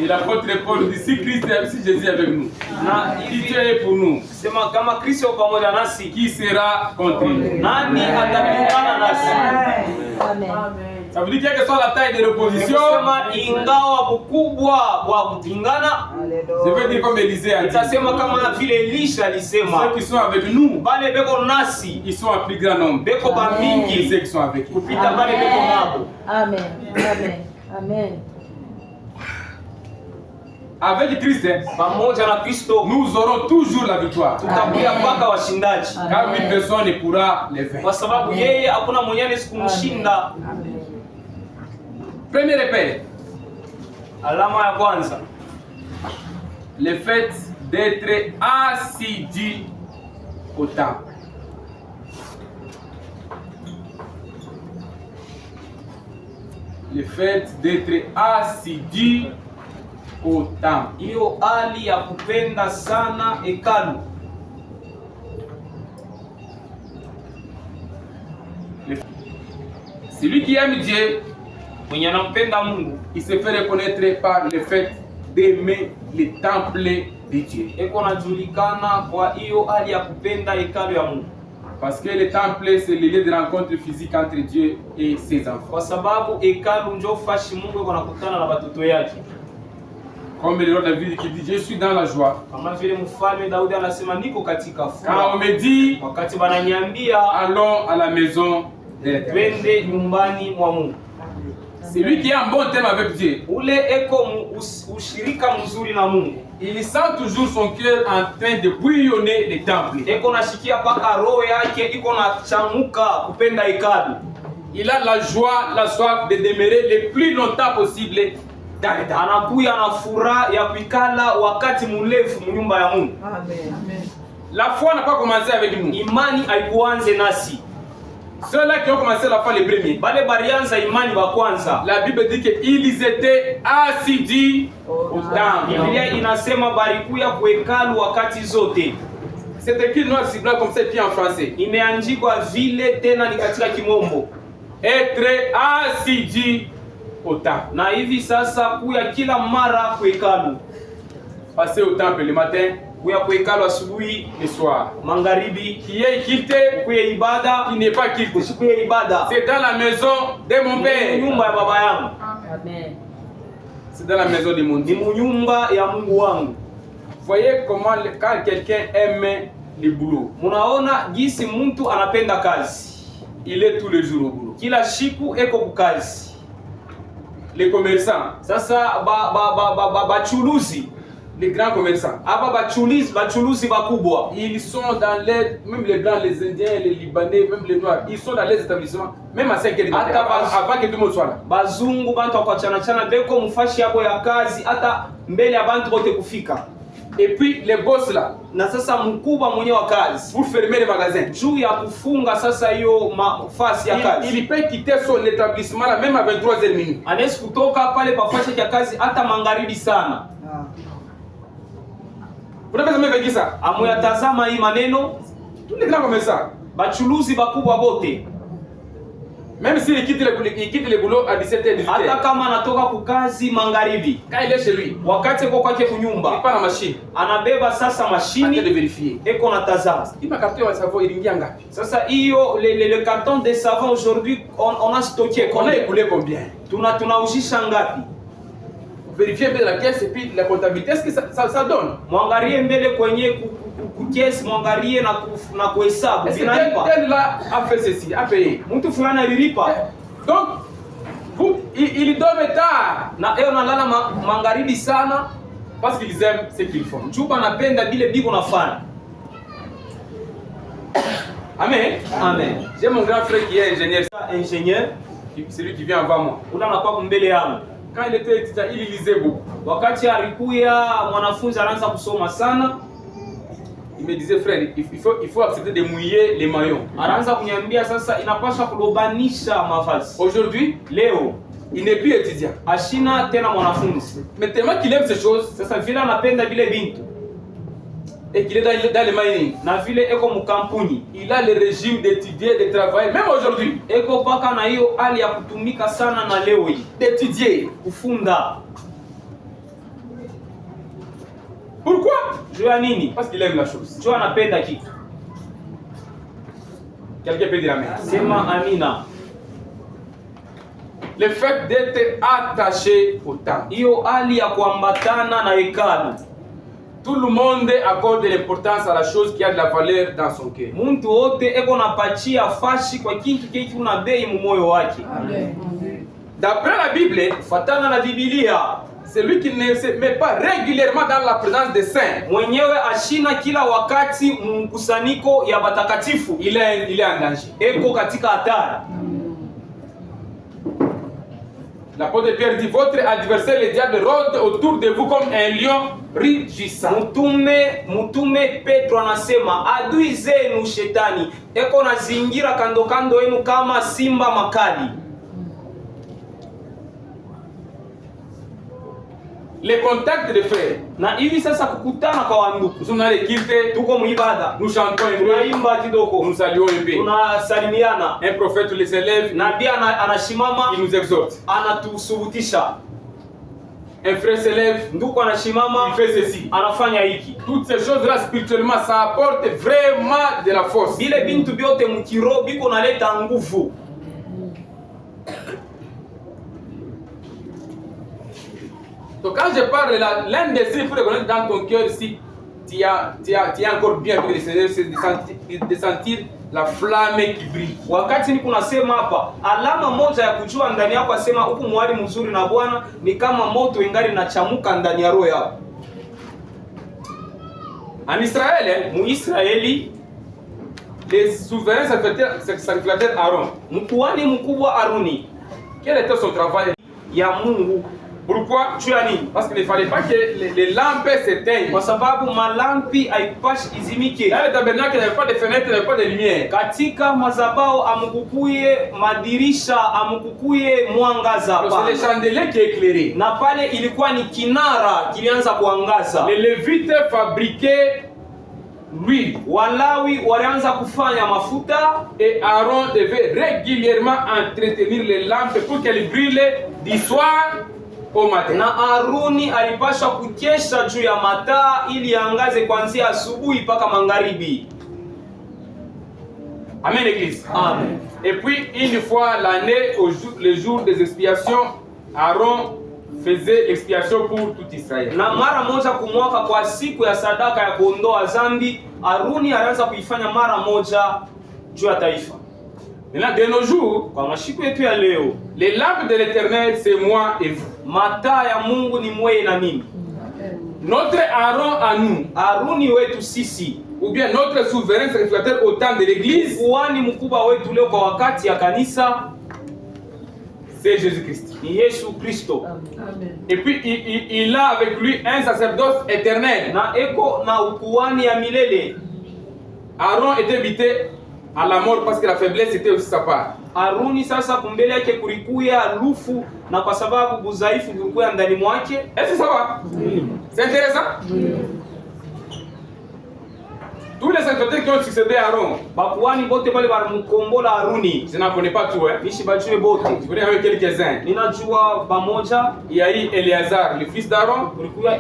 Et l'apôtre Paul dit, si Jésus est avec nous, Na si hivi Dieu est pour nous, sema kama Kristo pamoja nasi, qui sera contre nous? nani atapingana nasi? Amen. Ça veut dire quelle que soit la taille de l'opposition, Sema ingawa ukubwa wa kupingana, je veux dire comme Élisée a dit, itasema kama vile Elisha alisema, ceux qui sont avec nous, bale beko nasi ils sont en plus grand nombre beko que bamingi ceux qui sont avec nous. kupita bale beko nabo. Amen. Amen. Amen. Avec Christ, Pamoja na Kristo nous aurons toujours la victoire. tutakuwa Amen. mpaka washindaji, Car une personne ne pourra les vaincre. kwa sababu yeye hakuna mwenye anaweza kumshinda. Premier repère, Alama ya kwanza, le fait d'être assidu au temple. Le fait d'être assidu au temple. hiyo hali ya kupenda sana hekalu. Celui qui aime Dieu, Mwenye anampenda Mungu il se fait reconnaître par le fait d'aimer le temple de Dieu. eko najulikana kwa hiyo hali ya kupenda hekalu ya Mungu, Parce que le temple, c'est le lieu de rencontre physique entre Dieu et ses enfants. kwa sababu hekalu ndio fashi Mungu eko nakutana na watoto yake. Comme le roi David qui dit, je suis dans la joie. Kama vile mfalme Daudi anasema niko katika Quand furaha on me dit, wakati bananiambia allons à la maison de l'Éternel. twende nyumbani mwa Mungu. Celui qui a un bon thème avec Dieu, Ule eko ushirika mzuri na Mungu, il sent toujours son cœur en train de bouillonner le temple. eko nashikia paka roho yake iko na chamuka kupenda hekalu. Il a la joie, la soif de demeurer le plus longtemps possible dans le temple. Anakuya na furaha ya kuikala wakati mrefu mnyumba ya Mungu. La foi n'a pas commencé avec nous. Imani haikuanze nasi, Ceux-là qui ont commencé la foi les premiers, bale balianza imani wa kwanza. la Bible dit qu'ils étaient assidus au temple. Biblia inasema balikuya kuhekalu wakati zote. C'est écrit noir sur blanc comme ça, puis en français. Imeandikwa vile tena ni katika Kimombo. Être assidu au temple. Na hivi sasa kuya kila mara kuhekalu, Passer au temple le matin, kuya kuhekalu asubuhi, le soir. magharibi, Qui est quitté, kuya ibada, qui n'est pas quitté. kuya ibada. C'est dans la maison de mon père. Nyumba ya baba yangu, Amen. C'est dans la maison de mon ni Dieu. munyumba ya Mungu wangu. Voyez comment quand quelqu'un aime le boulot, Munaona jinsi mtu anapenda kazi, il est tous les jours au boulot. kila siku eko kukazi. Les commerçants, Sasa bachuluzi, les grands commerçants, hapa bachuluzi bakubwa, ils sont dans les, même les blancs, les indiens, les libanais, même les noirs, ils sont dans les établissements, même à 5 h du matin, avant que tout le monde soit là. bazungu bantu wakwachana chana beko mufashi yabo ya kazi hata mbele ya bantu bote kufika. Et puis les boss là, na sasa mkubwa mwenye wa kazi pour fermer les magasins, juu ya kufunga sasa hiyo nafasi ya kazi, il peut quitter son établissement là même à 23h minuit. anaweza kutoka pale pafasi ya kazi hata magharibi sana. Vous n'avez jamais vécu ça? Amuyatazama hii maneno, Tous les grands comme ça. bachuluzi bakubwa bote, Même s'il quitte le boulot à 17h, 18h, hata kama anatoka kukazi magharibi, quand il est chez lui, wakati eko kwake il kunyumba, prend la machine, anabeba sasa il de mashini vérifier. eko na tazama. Il m'a capté au cerveau, il a ngapi. Sasa hiyo le carton de savon aujourd'hui on a stocké On a combien? écoulé combien? Tunaujisha ngapi? Vérifier bien la caisse et puis la comptabilité, est-ce que ça donne? Mwangalie mbele kwenye kukesi, mwangalie na kuhesabu Est-ce que vinalipa. tel là a fait ceci, a payé? Mtu fulani alilipa Donc, il dorment tard na eo nalala magharibi sana, parce qu'ils aiment ce qu'ils font. chupa napenda bile biko nafanya. Amen. Amen. J'ai mon grand frère qui est ingénieur, Ingénieur celui qui vient avant moi. ula anakuwa mbele yangu. Quand il était étudiant, il lisait beaucoup. Wakati alikuya mwanafunzi anaanza kusoma sana, Il me disait, frère, il faut accepter de mouiller les maillons. anaanza kuniambia sasa inapaswa kulobanisha mavazi. Aujourd'hui, Leo il n'est plus étudiant. ashina tena mwanafunzi. Mais tellement qu'il aime ces choses Sasa vile anapenda vile bintu et qu'il est dans le mining, na vile eko mkampuni, il a le régime d'étudier, de travailler, même aujourd'hui, eko paka na hiyo hali ya kutumika sana na leo hii d'étudier. kufunda. Pourquoi? Juu ya nini? Parce qu'il aime la chose. Juu anapenda kitu. Quelqu'un peut dire amen. Sema amina. Le fait d'être attaché au temps. Hiyo hali ya kuambatana na hekalu. Tout le monde accorde l'importance à la chose qui a de la valeur dans son cœur. Muntu wote eko napachia fashi kwa kintu kiki una bei mu moyo wake. D'après la Bible, Fatana na Biblia, celui qui ne se met pas régulièrement dans la présence des saints, mwenyewe ashina kila wakati mkusanyiko ya batakatifu, il est en danger. eko katika hatari. L'apôtre Pierre dit, votre adversaire le diable rôde autour de vous comme un lion rugissant. Mtume Petro anasema adui zenu shetani eko na zingira kando kando yenu kama simba makali. Les contacts de frères. Na hivi sasa kukutana kwa wandugu, Nous sommes dans l'équipe, tuko muibada, nous chantons un peu, tunaimba kidogo, nous saluons un peu. tunasalimiana, Un prophète les élève, nabii anashimama il nous exhorte. anatusubutisha, Un frère s'élève, ndugu anashimama il fait ceci. anafanya hiki. Toutes ces choses-là, spirituellement, ça apporte vraiment de la force. Bile bintu byote mkiro biko naleta nguvu. Donc quand je parle là, l'un des signes pour reconnaître dans ton cœur si tu as encore bien avec le Seigneur, c'est de sentir la flamme qui brille. Wakati niko nasema hapa, alama moja ya kujua ndani yako asema huku mwali mzuri na Bwana ni kama moto ingali inachamuka ndani ya roho yako. En Israël, Muisraeli, les souverains sacrificateurs Aaron, mkuhani mkubwa Aruni quel était son travail? ya Mungu. Pourquoi? Juu ya nini? Parce qu'il ne fallait pas que les lampes s'éteignent. Kwa sababu malampi haikupashi izimike. Dans le tabernacle, il n'y avait pas de fenêtre, il n'y avait pas de lumière. Katika mazabao amukukuye madirisha, amukukuye mwangaza Donc c'est les hapa. chandeliers qui éclairaient. Na pale ilikuwa ni kinara kilianza kuangaza. Les Lévites fabriquaient l'huile. Walawi walianza kufanya mafuta Et Aaron devait régulièrement entretenir les lampes pour qu'elles brûlent du soir au matin. na Aruni alipaswa kukesha juu ya mataa ili angaze kuanzia asubuhi mpaka magharibi. Amen, l'église. Amen. Et puis, une fois l'année, le jour des expiations, Aaron faisait l'expiation pour tout Israël. Na mara moja kumwaka kwa siku ya sadaka ya kuondoa dhambi, Aruni alianza kuifanya mara moja juu ya taifa. Maintenant, de nos jours, Kwa mashiku yetu ya leo, les lampes de l'Éternel, c'est moi et vous. mataa ya Mungu ni mweye na mimi. Notre Aaron à nous, Aruni wetu sisi, ou bien notre souverain sacrificateur au temps de l'Église, kuhani mkubwa wetu leo kwa wakati ya kanisa, c'est Jésus-Christ. ni Yesu Kristo. Amen. Et puis il a avec lui un sacerdoce éternel. Na eko na ukuhani ya milele. Aaron était invité à la mort parce que la faiblesse était aussi sa part. Aruni sasa kumbele yake kulikuya lufu na kwa sababu budhaifu kulikuya ndani mwake. Est-ce que ça va? C'est intéressant? Tous les sacerdotes qui ont succédé à Aaron, Bakuhani bote bale balimukombola Aruni. je n'en connais pas tout, hein. Bishi bajue bote. Je connais avec quelques-uns. Ninajua bamoja, Il y a eu Éléazar, le fils d'Aaron. kulikuya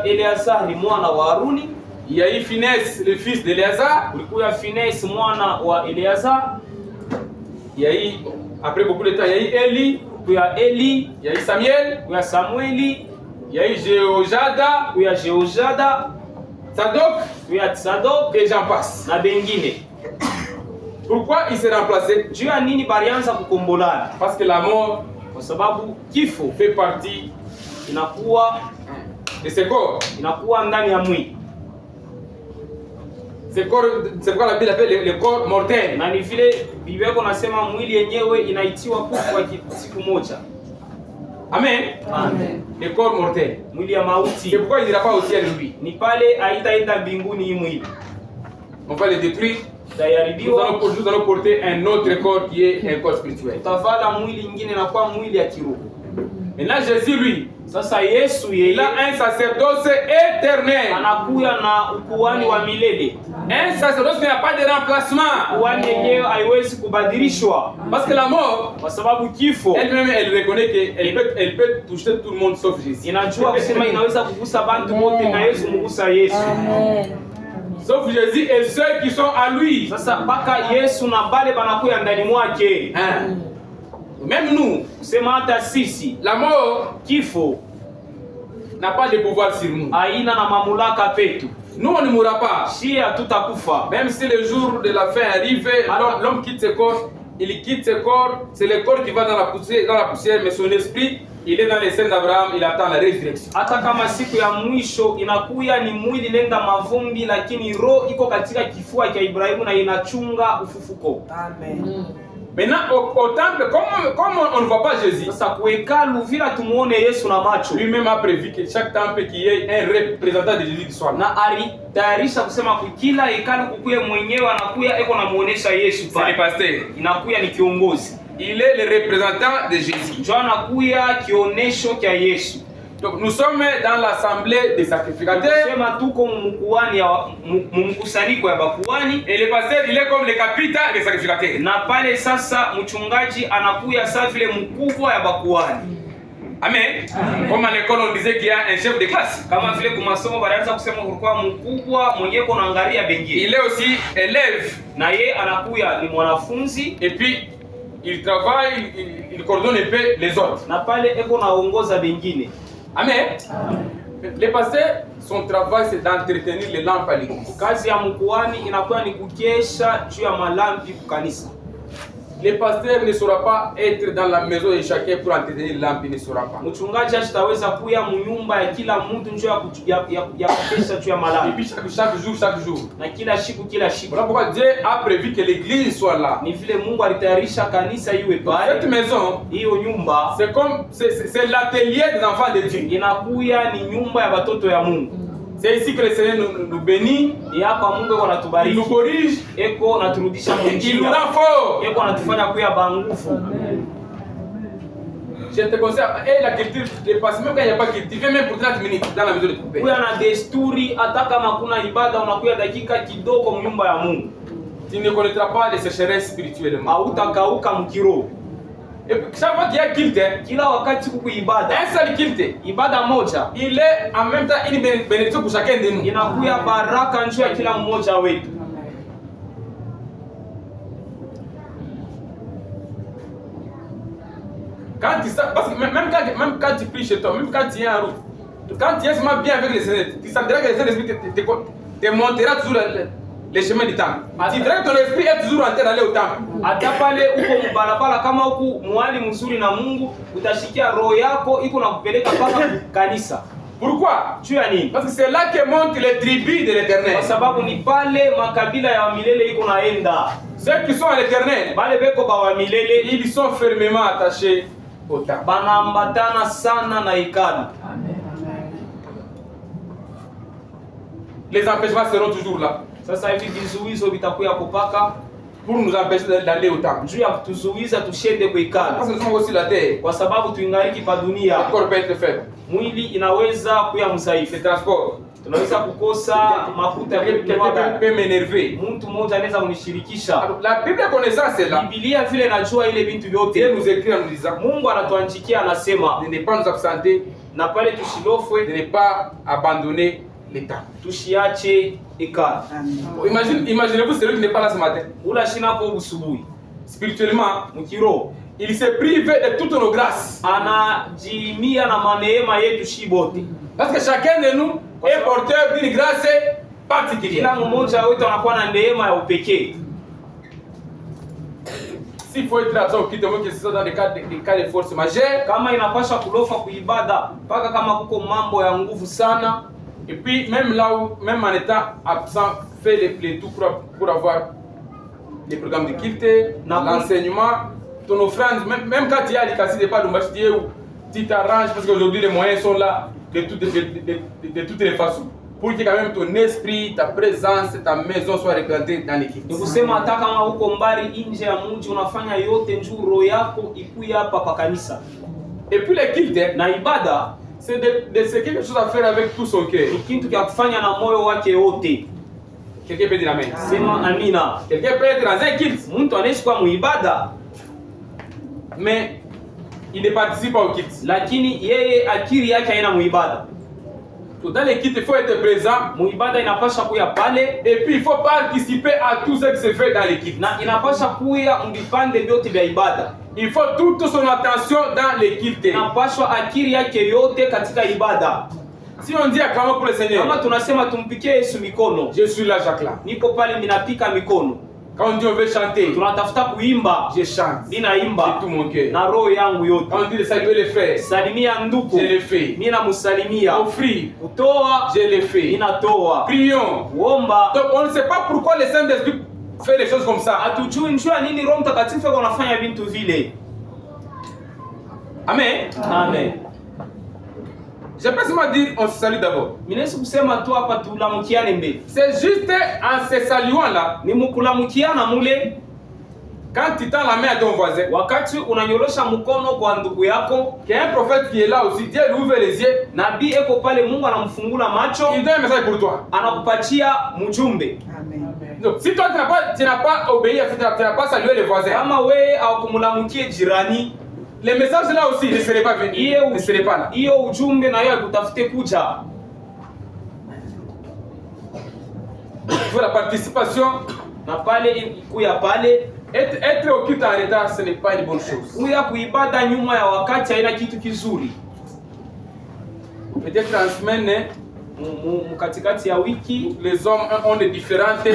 Eleazari mwana wa Aruni, Il y a eu Finès, le fils d'Éléazar. kulikuya Finesi mwana wa Eleazar, Il y a eu, après beaucoup de temps, il y a eu Élie. kuya Eli, Il y a eu Samuel. kuya Samueli, Il y a eu Jéhojada, kuya Jehojada, Zadok, kuya Tsadok et j'en passe. na bengine. Pourquoi il s'est remplacé? Juu ya nini balianza kukombolana? Parce que la mort Kwa sababu kifo fait partie inakuwa de ce corps. ndani ya mwili, Ce corps, c'est quoi la Bible appelle le corps mortel. na ni vile Biblia yako nasema mwili yenyewe inaitiwa kufa siku moja. Amen. Amen. Le corps mortel. Mwili ya C'est mauti pourquoi il n'ira pas au ciel lui. ni pale haitaenda mbinguni. Hii mwili On va le détruire. itaharibiwa, Nous allons porter un autre corps qui est un corps spirituel. utavala mwili ingine na kwa mwili ya kiroho. Maintenant Jésus lui, Sasa Yesu il yeye a un sacerdoce éternel. anakuya na ukuhani wa milele. Un sacerdoce qui n'a pas de remplacement. Ukuhani yenyewe haiwezi kubadilishwa Parce que la mort, kwa sababu kifo elle-même, elle reconnaît qu'elle peut toucher tout le monde sauf Jésus. inajua kusema inaweza kugusa bantu wote na Yesu mugusa Yesu. Amen. Sauf Jésus et ceux qui sont à lui. Sasa mpaka Yesu na bale banakuya ndani mwake. Hein? Même nous, Kusema hata sisi la mort kifo n'a pas de pouvoir sur nous. haina na mamlaka petu. Nous, on ne mourra pas. Shia hatutakufa. Même si le jour de la fin arrive, l'homme quitte ce corps, il quitte ce corps, c'est le corps qui va dans la poussière, mais son esprit, il est dans les scènes d'Abraham, il attend la résurrection. Hata kama siku ya mwisho inakuya ni mwili nenda mavumbi, lakini roho iko katika kifua cha Ibrahimu na inachunga ufufuko. Amen. Maintenant, au temple, comme on ne voit pas Jésus, Sasa kuhekalu vila tumuone Yesu na macho, lui-même a prévu que chaque temple qui ait un représentant de Jésus qui soit là. na alitayarisha kusema kukila hekalu kukuye mwenyewe anakuya eko namuonesha Yesu C'est le pale, pasteur. inakuya ni kiongozi, Il est le représentant de Jésus. njo anakuya kionesho cha Yesu. Donc nous sommes dans l'assemblée des sacrificateurs. Sema tuko mkuhani ya mkusanyiko ya bakuhani, Et le pasteur, il est comme le capitaine des sacrificateurs. na pale sasa mchungaji anakuya sa vile mkubwa ya bakuhani. Amen. Comme à l'école, on disait qu'il y a un chef de classe. Kama vile kumasomo balianza kusema kulikuwa mkubwa mwenyewe ko naangalia bengine, Il est aussi élève. na ye anakuya ni mwanafunzi, Et puis, il travaille, il coordonne un peu les autres. na pale eko naongoza bengine. Amen. Les pasteurs, son travail, c'est d'entretenir les lampes à l'église. Kazi ya mkuhani inakuwa ni kukesha juu ya malambi kukanisa. Le pasteur ne saura pas être dans la maison de chacun pour entretenir les lampes, il ne saura pas. Mchungaji asitaweza kuya munyumba ya kila mtu njoo ya kukesha juu ya Et malambi, puis chaque jour. na kila siku. Voilà pourquoi Dieu a prévu que l'église soit là. Ni vile Mungu alitayarisha kanisa iwe Cette pale. maison, Hiyo nyumba c'est l'atelier des enfants de Dieu. inakuya ni nyumba ya watoto ya Mungu. C'est ici que le Seigneur nous bénit, Ni hapa Mungu eko il nous anatubariki, corrige, eko naturudisha il nous mjinga, rend fort. eko anatufanya kuya bangufu. Je te conseille, et la culture, le passé, même quand il n'y a pas de culture, viens même pour 30 minutes dans la maison de ton père. Kuya na desturi, hata kama kuna ibada unakuya dakika kidogo mnyumba ya Mungu, Tu ne connaîtras pas de sécheresse spirituellement. hautakauka mkiroho. Et puis, chaque fois qu'il y a culte, Kila wakati kuku ibada, un seul culte, ibada moja il est en même temps une bénédiction pour chacun de nous. inakuya baraka njuu ya kila mmoja wetu. Parce que même quand tu pries chez toi, même quand tu es en route, quand tu es vraiment bien avec les Seigneur, tu sentiras que le Saint-Esprit te montrera toujours les chemins du temple. Tu verras que ton esprit est toujours en train d'aller au temple. Hata pale uko mbarabara, kama uko mwali mzuri na Mungu, utashikia roho yako iko na kupeleka mpaka kanisa. Pourquoi? Juu ya nini? Parce que c'est là que montent les tribus de l'Éternel. Kwa sababu ni pale makabila ya milele iko naenda. Ceux qui sont à l'Éternel, Bale beko ba wa milele ils sont fermement attachés au temple. banaambatana sana na hekalu. Les empêchements seront toujours là Sasa hivi vizuizo vitakuya kupaka pour nous empêcher d'aller au temple. juu ya kutuzuiza tushende kwa hekalu, Parce que nous sommes aussi la terre. kwa sababu tuingariki pa Le dunia. corps peut être faible. Mwili inaweza kuya mzaifu, Les transports. tunaweza kukosa mafuta ya Quelqu'un kununua. peut m'énerver. Mtu mmoja anaweza kunishirikisha. Alors, la Bible de connaissance est là. Biblia vile najua ile vitu Dieu vyote, nous écrit en nous disant Mungu anatuandikia anasema, de ne pas nous absenter, na pale de tusilofwe, ne pas abandonner l'État. tushiache hekalu. Imaginez-vous celui qui n'est pas là ce matin. Ula shina po usubuhi Spirituellement, mkiroho il s'est privé de toutes nos grâces. anajimia na maneema yetu shibote. Parce que chacun de nous est porteur d'une grâce Kila particulière. mmoja wetu anakuwa na neema ya upekee. S'il faut être absent au culte, moi que ce soit dans des cas de force majeure, Kama inapaswa kulofa kuibada mpaka kama kuko mambo ya nguvu sana, et puis même là où, même en étant absent, fait les tout pour avoir les programmes de culte, l'enseignement, ton offrande, même quand il y a les cassis de pas de machetier ou tu t'arranges parce qu'aujourd'hui les moyens sont là de toutes les façons. Pour que quand même ton esprit, ta présence, ta maison soit représentée dans l'équipe. ni kusema hata kama uko mbali nje ya mji unafanya yote njoo roho yako ikuye hapa pa kanisa. Et puis les cultes, Na ibada c'est de ce quelque chose à faire avec tout son cœur. ni kitu cha kufanya na moyo wake wote. Quelqu'un peut dire amen. Sema amina. Quelqu'un peut être dans un culte, Mtu anaishi kwa muibada mais il ne participe pas au culte. lakini yeye akili yake haina muibada. Dans les cultes, il faut être présent. Muibada inapasha kuya pale Et puis il faut participer à tout ce qui se fait dans l'équipe. na inapasha kuya mvipande vyote vya ibada. Il faut toute son attention dans les cultes. Inapaswa akili yake yote katika ibada. Si on dit acclamons pour le Seigneur, Kama tunasema tumpikie Yesu mikono, je suis là, j'acclame. niko pale ninapika mikono. Quand on dit on veut chanter, Tunatafuta kuimba, je chante ninaimba de tout mon cœur. na roho yangu yote. Quand on dit de saluer les frères, Salimia ndugu, je le fais. mimi namusalimia. Offrir, Kutoa, je le fais. ninatoa. Prions. Kuomba, Donc on ne sait pas pourquoi le Saint-Esprit fait des choses comme ça. hatujui njua nini Roho Mtakatifu yuko anafanya vitu vile. Amen. Amen. Je peux seulement dire on se salue d'abord. Minesi kusema tu hapa tulamukiane mbele. C'est juste en se saluant là, Ni mukulamukiana mule quand tu tends la main à ton voisin, wakati unanyorosha mkono kwa ndugu yako, qu'il y a un prophète qui est là aussi, Dieu lui ouvre les yeux, nabii eko pale, Mungu anamfungula macho, il donne un message pour toi. anakupatia mjumbe. Donc, si toi tu n'as pas obéi, tu n'as pas salué les voisins, Kama wewe au kumulamukie jirani, les messages là aussi ne seraient pas venus, ne seraient pas là. hiyo ujumbe na yeye akutafute kuja. Il faut la participation. Na pale kuya pale Être au culte en retard, ce n'est pas une bonne chose. kuya kuibada nyuma ya wakati haina kitu kizuri. Peut-être en semaine, Katikati ya wiki les hommes ont de différentes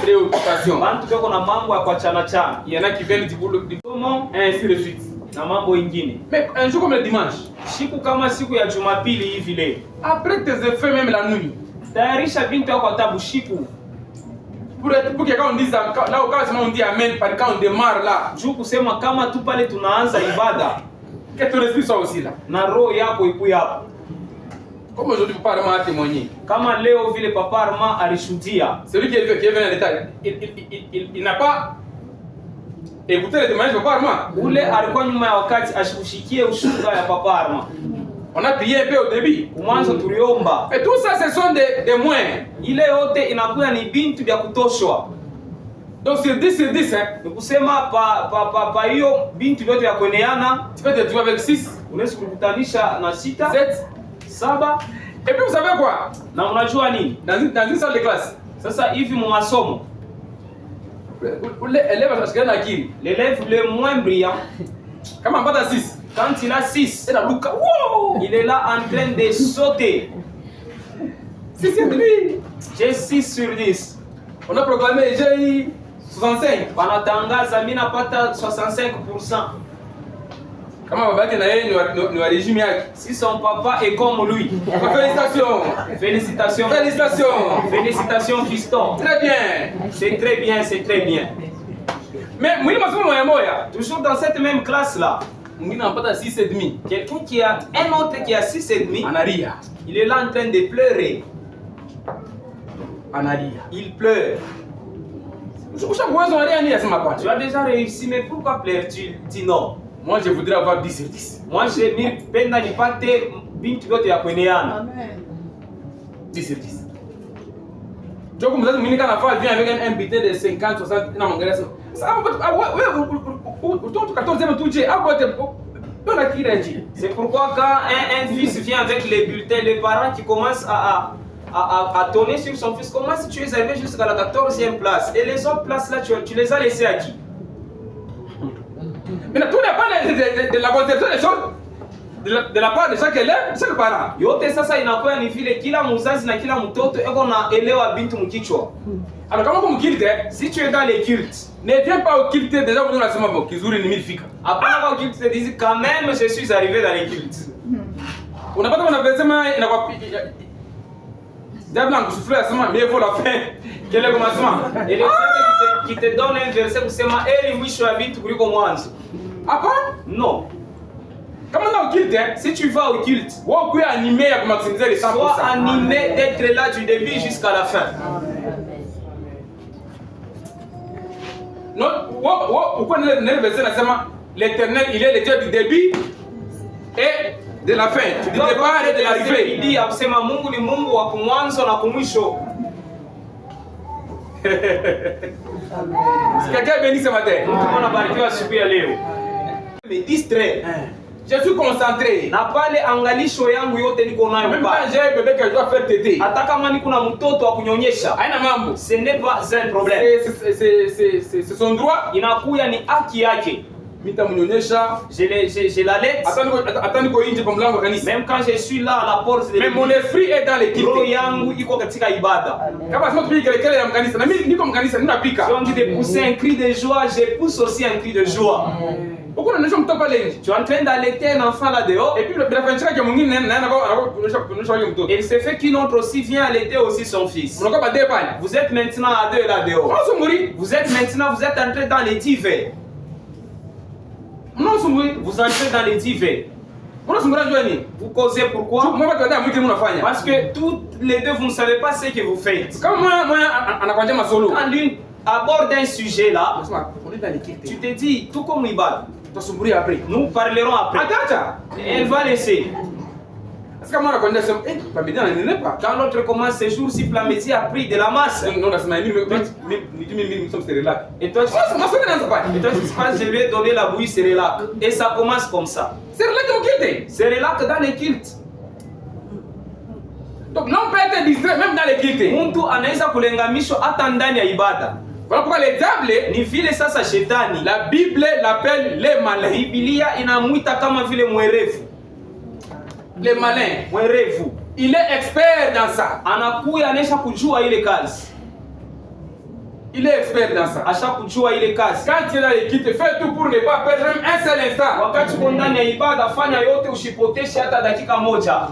préoccupations. bantu beko na mambo ya kuachana chana, Il y en a qui viennent du boulot, somo et ainsi de suite. na mambo ingine. Mais un jour comme le dimanche, Siku kama siku ya Jumapili hivi leo, après tes effets, même la nuit, tayarisha bintu yako hata bushiku pour que quand on dise, là où quand on dit Amen, quand on démarre là, juu kusema kama tu pale tunaanza ibada que ton esprit soit aussi là. na roho yako ikuye hapo. Comme aujourd'hui, Papa Armand a témoigné. Kama leo vile Papa Armand alishuhudia, Celui qui est venu en détail, il n'a pas écouté le témoignage de Papa Armand. ule alikuwa nyuma ya wakati ashikushikie ushuhuda ya Papa Armand. On a prié un peu au début. Mwanzo tuliomba, Et tout ça, ce sont des moyens. ile yote inakuwa ni bintu vya kutoshwa. Donc sur 10 sur 10, hein, Ni kusema pa hiyo bintu vyote vya kueneana, tu peux te trouver avec 6, unaweza kukutanisha na 6, 7. 7. Et puis vous savez quoi? Na unajua nini? Dans une salle de classe, Sasa hivi mu masomo, l'élève a acheté akili. l'élève le moins brillant, Kama mpata 6, quand il a 6, c'est la luka. Wow! il est là en train de sauter. 6 c'est lui. J'ai 6 sur 10. On a proclamé, j'ai eu 65. Wanatangaza mimi napata 65%. Kama baba yake na yeye ni wa régime yake. Si son papa est comme lui. Félicitations. Félicitations. Félicitations. Félicitations fiston. Très bien. C'est très bien, c'est très bien. Mais mwili masomo moya moya. Toujours dans cette même classe là, mwingine anapata 6,5. Quelqu'un qui a un autre qui a 6,5, Analia. il est là en train de pleurer. Analia. Il pleure. Ushakuweza analia nini asema Tu kwanza? as déjà réussi, mais pourquoi pleures-tu? Dis non. Moi je voudrais avoir 10 sur 10. Moi, je nilipenda nipate bintu vyote ya kweneana. 10 sur 10. Joko mzazi mwingine kana faa vient avec un bulletin de 50 60 na mwangalia sema. Sasa wewe utoto 14 ans tuje hapo te ona kile nje. C'est pourquoi quand un fils vient avec les bulletins, les parents qui commencent à tonner sur son fils, comment si tu es arrivé jusqu'à la 14e place et les autres places là, tu les as laissées à qui? Mais tout dépend de la conception des choses de la part de chaque élève, chaque parent. Yote sasa inakuwa ni vile kila mzazi na kila mtoto eko na elewa bintu mkichwa. Alors kama uko mkilte, Si tu es dans les cultes, ne viens pas au kilte déjà vous unasema bon kizuri ni milifika. après quand culte te dit quand même je suis arrivé dans les cultes. Unapata wanasema inakuwa Diable ankusufle asema mieux vaut la fin que le commencement. Et le fait qui te donne un verset kusema eli mwisho ya vitu kuliko mwanzo. Hapana? Non. Kama na ukilte, Si tu vas au culte, wao kuya animé ya kumaximiser les 100%. sois animé d'être là du début jusqu'à la fin. Non, pourquoi ne verset nasema l'Éternel il est le Dieu du début et de la fin, du départ et de l'arrivée. Bidii ya kusema Mungu ni Mungu wa kumwanzo na kumwisho. Quelqu'un est béni ce matin. Tunaona barikiwa siku ya leo. Me distrait. Je suis concentré. Na pale angalisho yangu yote niko nayo Même pale. quand j'ai un bébé que je dois faire téter. Hata kama niko na mtoto wa kunyonyesha, Haina mambo. ce n'est pas un problème. C'est son droit. Inakuya ni haki yake. Nitamnyonyesha. Je l'allaite. Hata niko nje kwa mlango wa kanisa. Même quand je suis là à la porte de Mais mon l'église, esprit est dans l'équipe. roho yangu iko katika ibada. Kama sema tupige kelele ya mkanisa na mimi niko mkanisa ninapika. Si on dit de pousser un cri de joie, je pousse aussi un cri de joie. Uko unaonyesha mtoto pale nje. Tu es en train d'allaiter un enfant là dehors. Et puis bila fanyika kwa mwingine naenda kuonyesha huyo mtoto. Et il se fait qu'une autre aussi vient allaiter aussi son fils. Mnakuwa baadaye pale. Vous êtes maintenant à deux là dehors. Mnasumuri. Vous êtes entré dans les divers. Mnasumuri. Vous entrez dans les divers. Mnasumura njoo nini? Vous causez pourquoi? Mwa watu wadai mwite mnafanya. Parce que toutes les deux, vous ne savez pas ce que vous faites. Kama mwa anakwambia masolo. Quand l'une aborde un sujet là, Unasema on est dans l'équipe. tu te dis, tout comme Ibad, Tutasumburia après. nous parlerons après. Atacha. Elle va laisser. Sasa kama anakwambia sema pambeni ananinepa. Quand l'autre commence ce jour-ci, Plamezi a pris de la masse. Non nasema mimi msomo relax. Et toi, tu je lui ai donné la bouillie Cérélac. Et ça commence comme ça. Cérélac dans les cultes. Donc l'on peut être distrait même dans les cultes. Mtu anaweza kulengamisho hata ndani ya ibada. Voilà pourquoi les diables, Ni vile sasa shetani, la Bible l'appelle les malins. Biblia inamuita kama vile mwerevu. Les malins. Mwerevu. Il est expert dans ça. Anakuya anesha kujua ile kazi. Il est expert dans ça. Asha kujua ile kazi. Quand tu es dans l'équipe, fais tout pour ne pas perdre même un seul instant. Wakati uko ndani ya ibada, fanya yote usipoteshe hata dakika moja.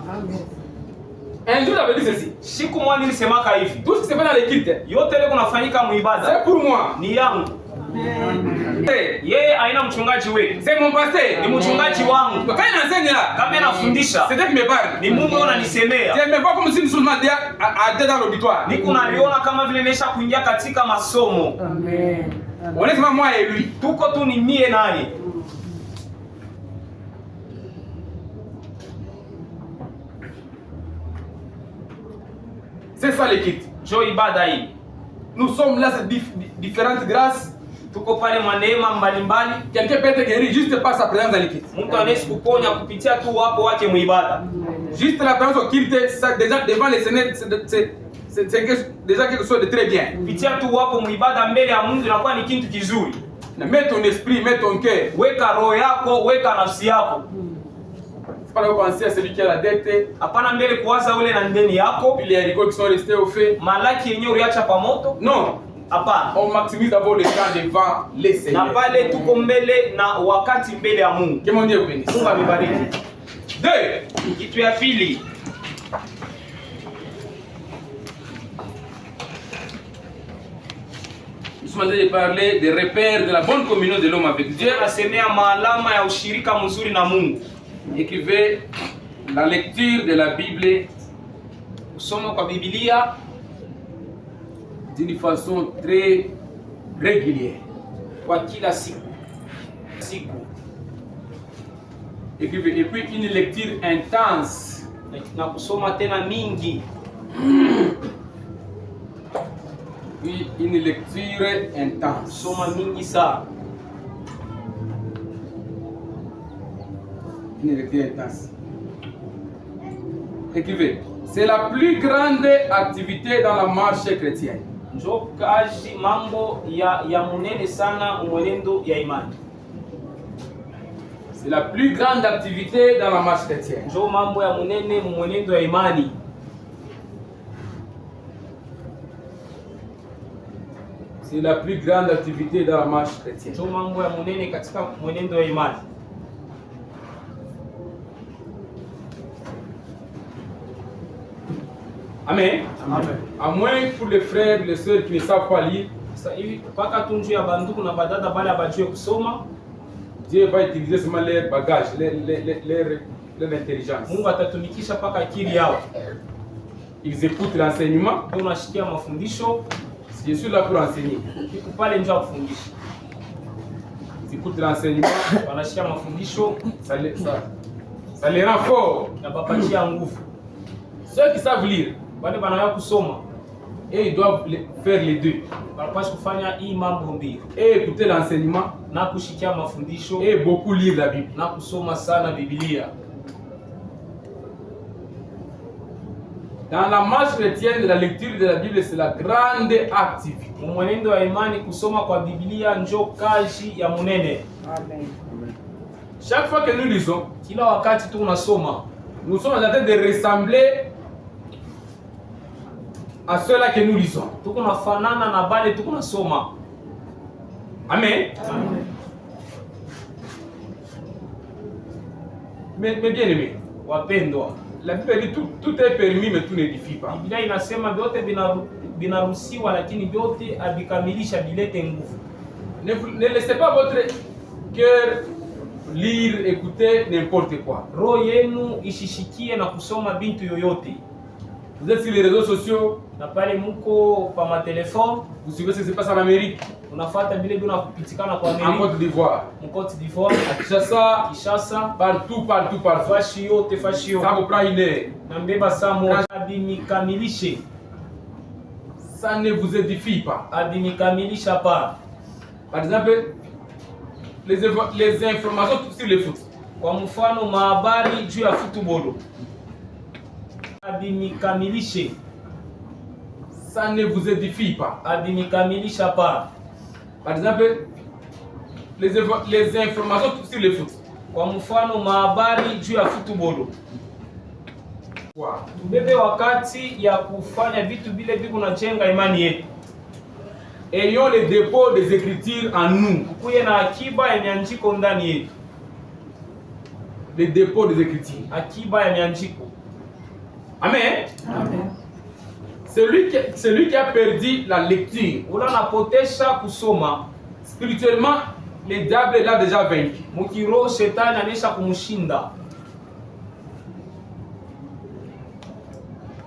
Un jour j'avais dit ceci. Siku moja nilisemaka hivi. Tout ce qui se fait dans l'équipe, Yote ile kunafanyika muibada c'est pour moi. ni yangu. Yeye aina mchungaji wetu. C'est mon pasteur. Ni mchungaji wangu. Quand il enseigne là, Kama anafundisha, c'est Dieu qui me parle. ni Mungu ananisemea. Je me vois comme si nous sommes à dans l'auditoire. Niko naliona kama vile nimesha kuingia katika masomo. Amen. On est seulement moi et lui. Tuko tu ni mie naye. C'est ça l'équipe. Jo ibada hii. Nous sommes là, c'est différentes grâces. Tuko pale maneema mbalimbali. Quelqu'un peut être guéri juste par sa présence dans l'équipe. Mtu anaweza kuponya kupitia tu wapo wake muibada. Juste la présence au culte, ça déjà devant les Seigneurs, c'est déjà quelque chose de très bien. Kupitia tu wapo muibada mbele ya Mungu inakuwa ni kitu kizuri. Mets ton esprit, mets ton cœur. Weka roho yako, weka nafsi yako. Faut pas penser à celui qui a la dette. Hapana mbele kuwaza ule na ndeni yako. Puis les haricots qui sont restés au fait. Malaki yenyewe uliacha pa moto. Non. Hapana. On maximise d'abord le temps devant les Seigneurs. Na pale tuko mbele na wakati mbele ya Mungu. Que mon Dieu vous bénisse. Mungu amebariki. Deux. Kitu ya pili. sommes en train de parler des repères de la bonne communion de l'homme avec Dieu. Tunasemea maalama ya ushirika mzuri na Mungu. Écrivez la lecture de la Bible Kusoma kwa Biblia d'une façon très régulière. kwa kila siku. Écrivez, et puis une lecture intense. Na kusoma tena mingi. Puis une lecture intense. Kusoma mingi sana. Une lecture intense. Écrivez, c'est la plus grande activité dans la marche chrétienne. Njo kazi mambo ya munene sana mwenendo ya imani. C'est la plus grande activité dans la marche chrétienne. Njo mambo ya munene mwenendo ya imani. C'est la plus grande activité dans la marche chrétienne. Njo mambo ya munene katika mwenendo ya imani. Amen. Amen. À moins pour les frères et les sœurs qui ne savent pas lire, Sasa hivi mpaka tunju ya banduku na badada bale abajue kusoma, Dieu va utiliser seulement leur bagage, leur intelligence. Mungu atatumikisha mpaka akili yao. Ils écoutent l'enseignement. Ndio unashikia mafundisho, Je suis là pour enseigner. iko pale nje ya kufundisha. Ils écoutent l'enseignement. Wanashikia mafundisho Ça les rend forts. na bapatia nguvu. Ceux qui savent lire, Wale banaweza kusoma, et ils doivent faire les deux. wanapaswa kufanya hii mambo mbili. Et écouter l'enseignement Na kushikia mafundisho et beaucoup lire la Bible. na kusoma sana Biblia. Dans la marche chrétienne, la lecture de la Bible, c'est la grande activité. Mwenendo wa imani kusoma kwa Biblia njo kazi ya munene. Amen. Chaque fois que nous lisons, Kila wakati tu unasoma, nous sommes en train de ressembler à ceux-là que nous lisons. tuko nafanana na bale tuko nasoma. Amen. Amen. Mais bien aimé, Wapendwa, la Bible dit tout est permis, mais tout n'édifie pas. Biblia inasema vyote vinaruhusiwa lakini vyote havikamilisha bilete nguvu. Ne laissez pas votre cœur lire, écouter n'importe quoi. Roho yenu ishishikie na kusoma bintu yoyote. Vous êtes sur les réseaux sociaux, Na pale muko pa matelefone, vous suivez ce qui se passe en Amérique, unafuata vile vile unapitikana kwa en Amerika, Côte d'Ivoire, Mcote d'Ivoire, à Kinshasa, Kishasa, partout. fashi yote. Ça vous prend une heure. Na mbeba saa moja abimikamilishe, Ça ne vous édifie pas. abimikamilisha pa. Par exemple, les informations sur le foot. Kwa mfano mahabari juu ya football, abimikamilishe, Ça ne vous édifie pas. abimikamilisha pa. Par exemple, les informations sur le foot. Kwa mfano mahabari juu ya football. Wow. Tubebe wakati ya kufanya vitu vile viko najenga imani yetu. Ayons les dépôts des Écritures en nous. Kuye na akiba ya mianjiko ndani yetu. Les dépôts des Écritures. Akiba ya mianjiko. Amen. Amen. Celui qui a perdu la lecture, Ula napotesha kusoma, spirituellement, le diable l'a déjà vaincu. mukiro shetani anesha kumushinda.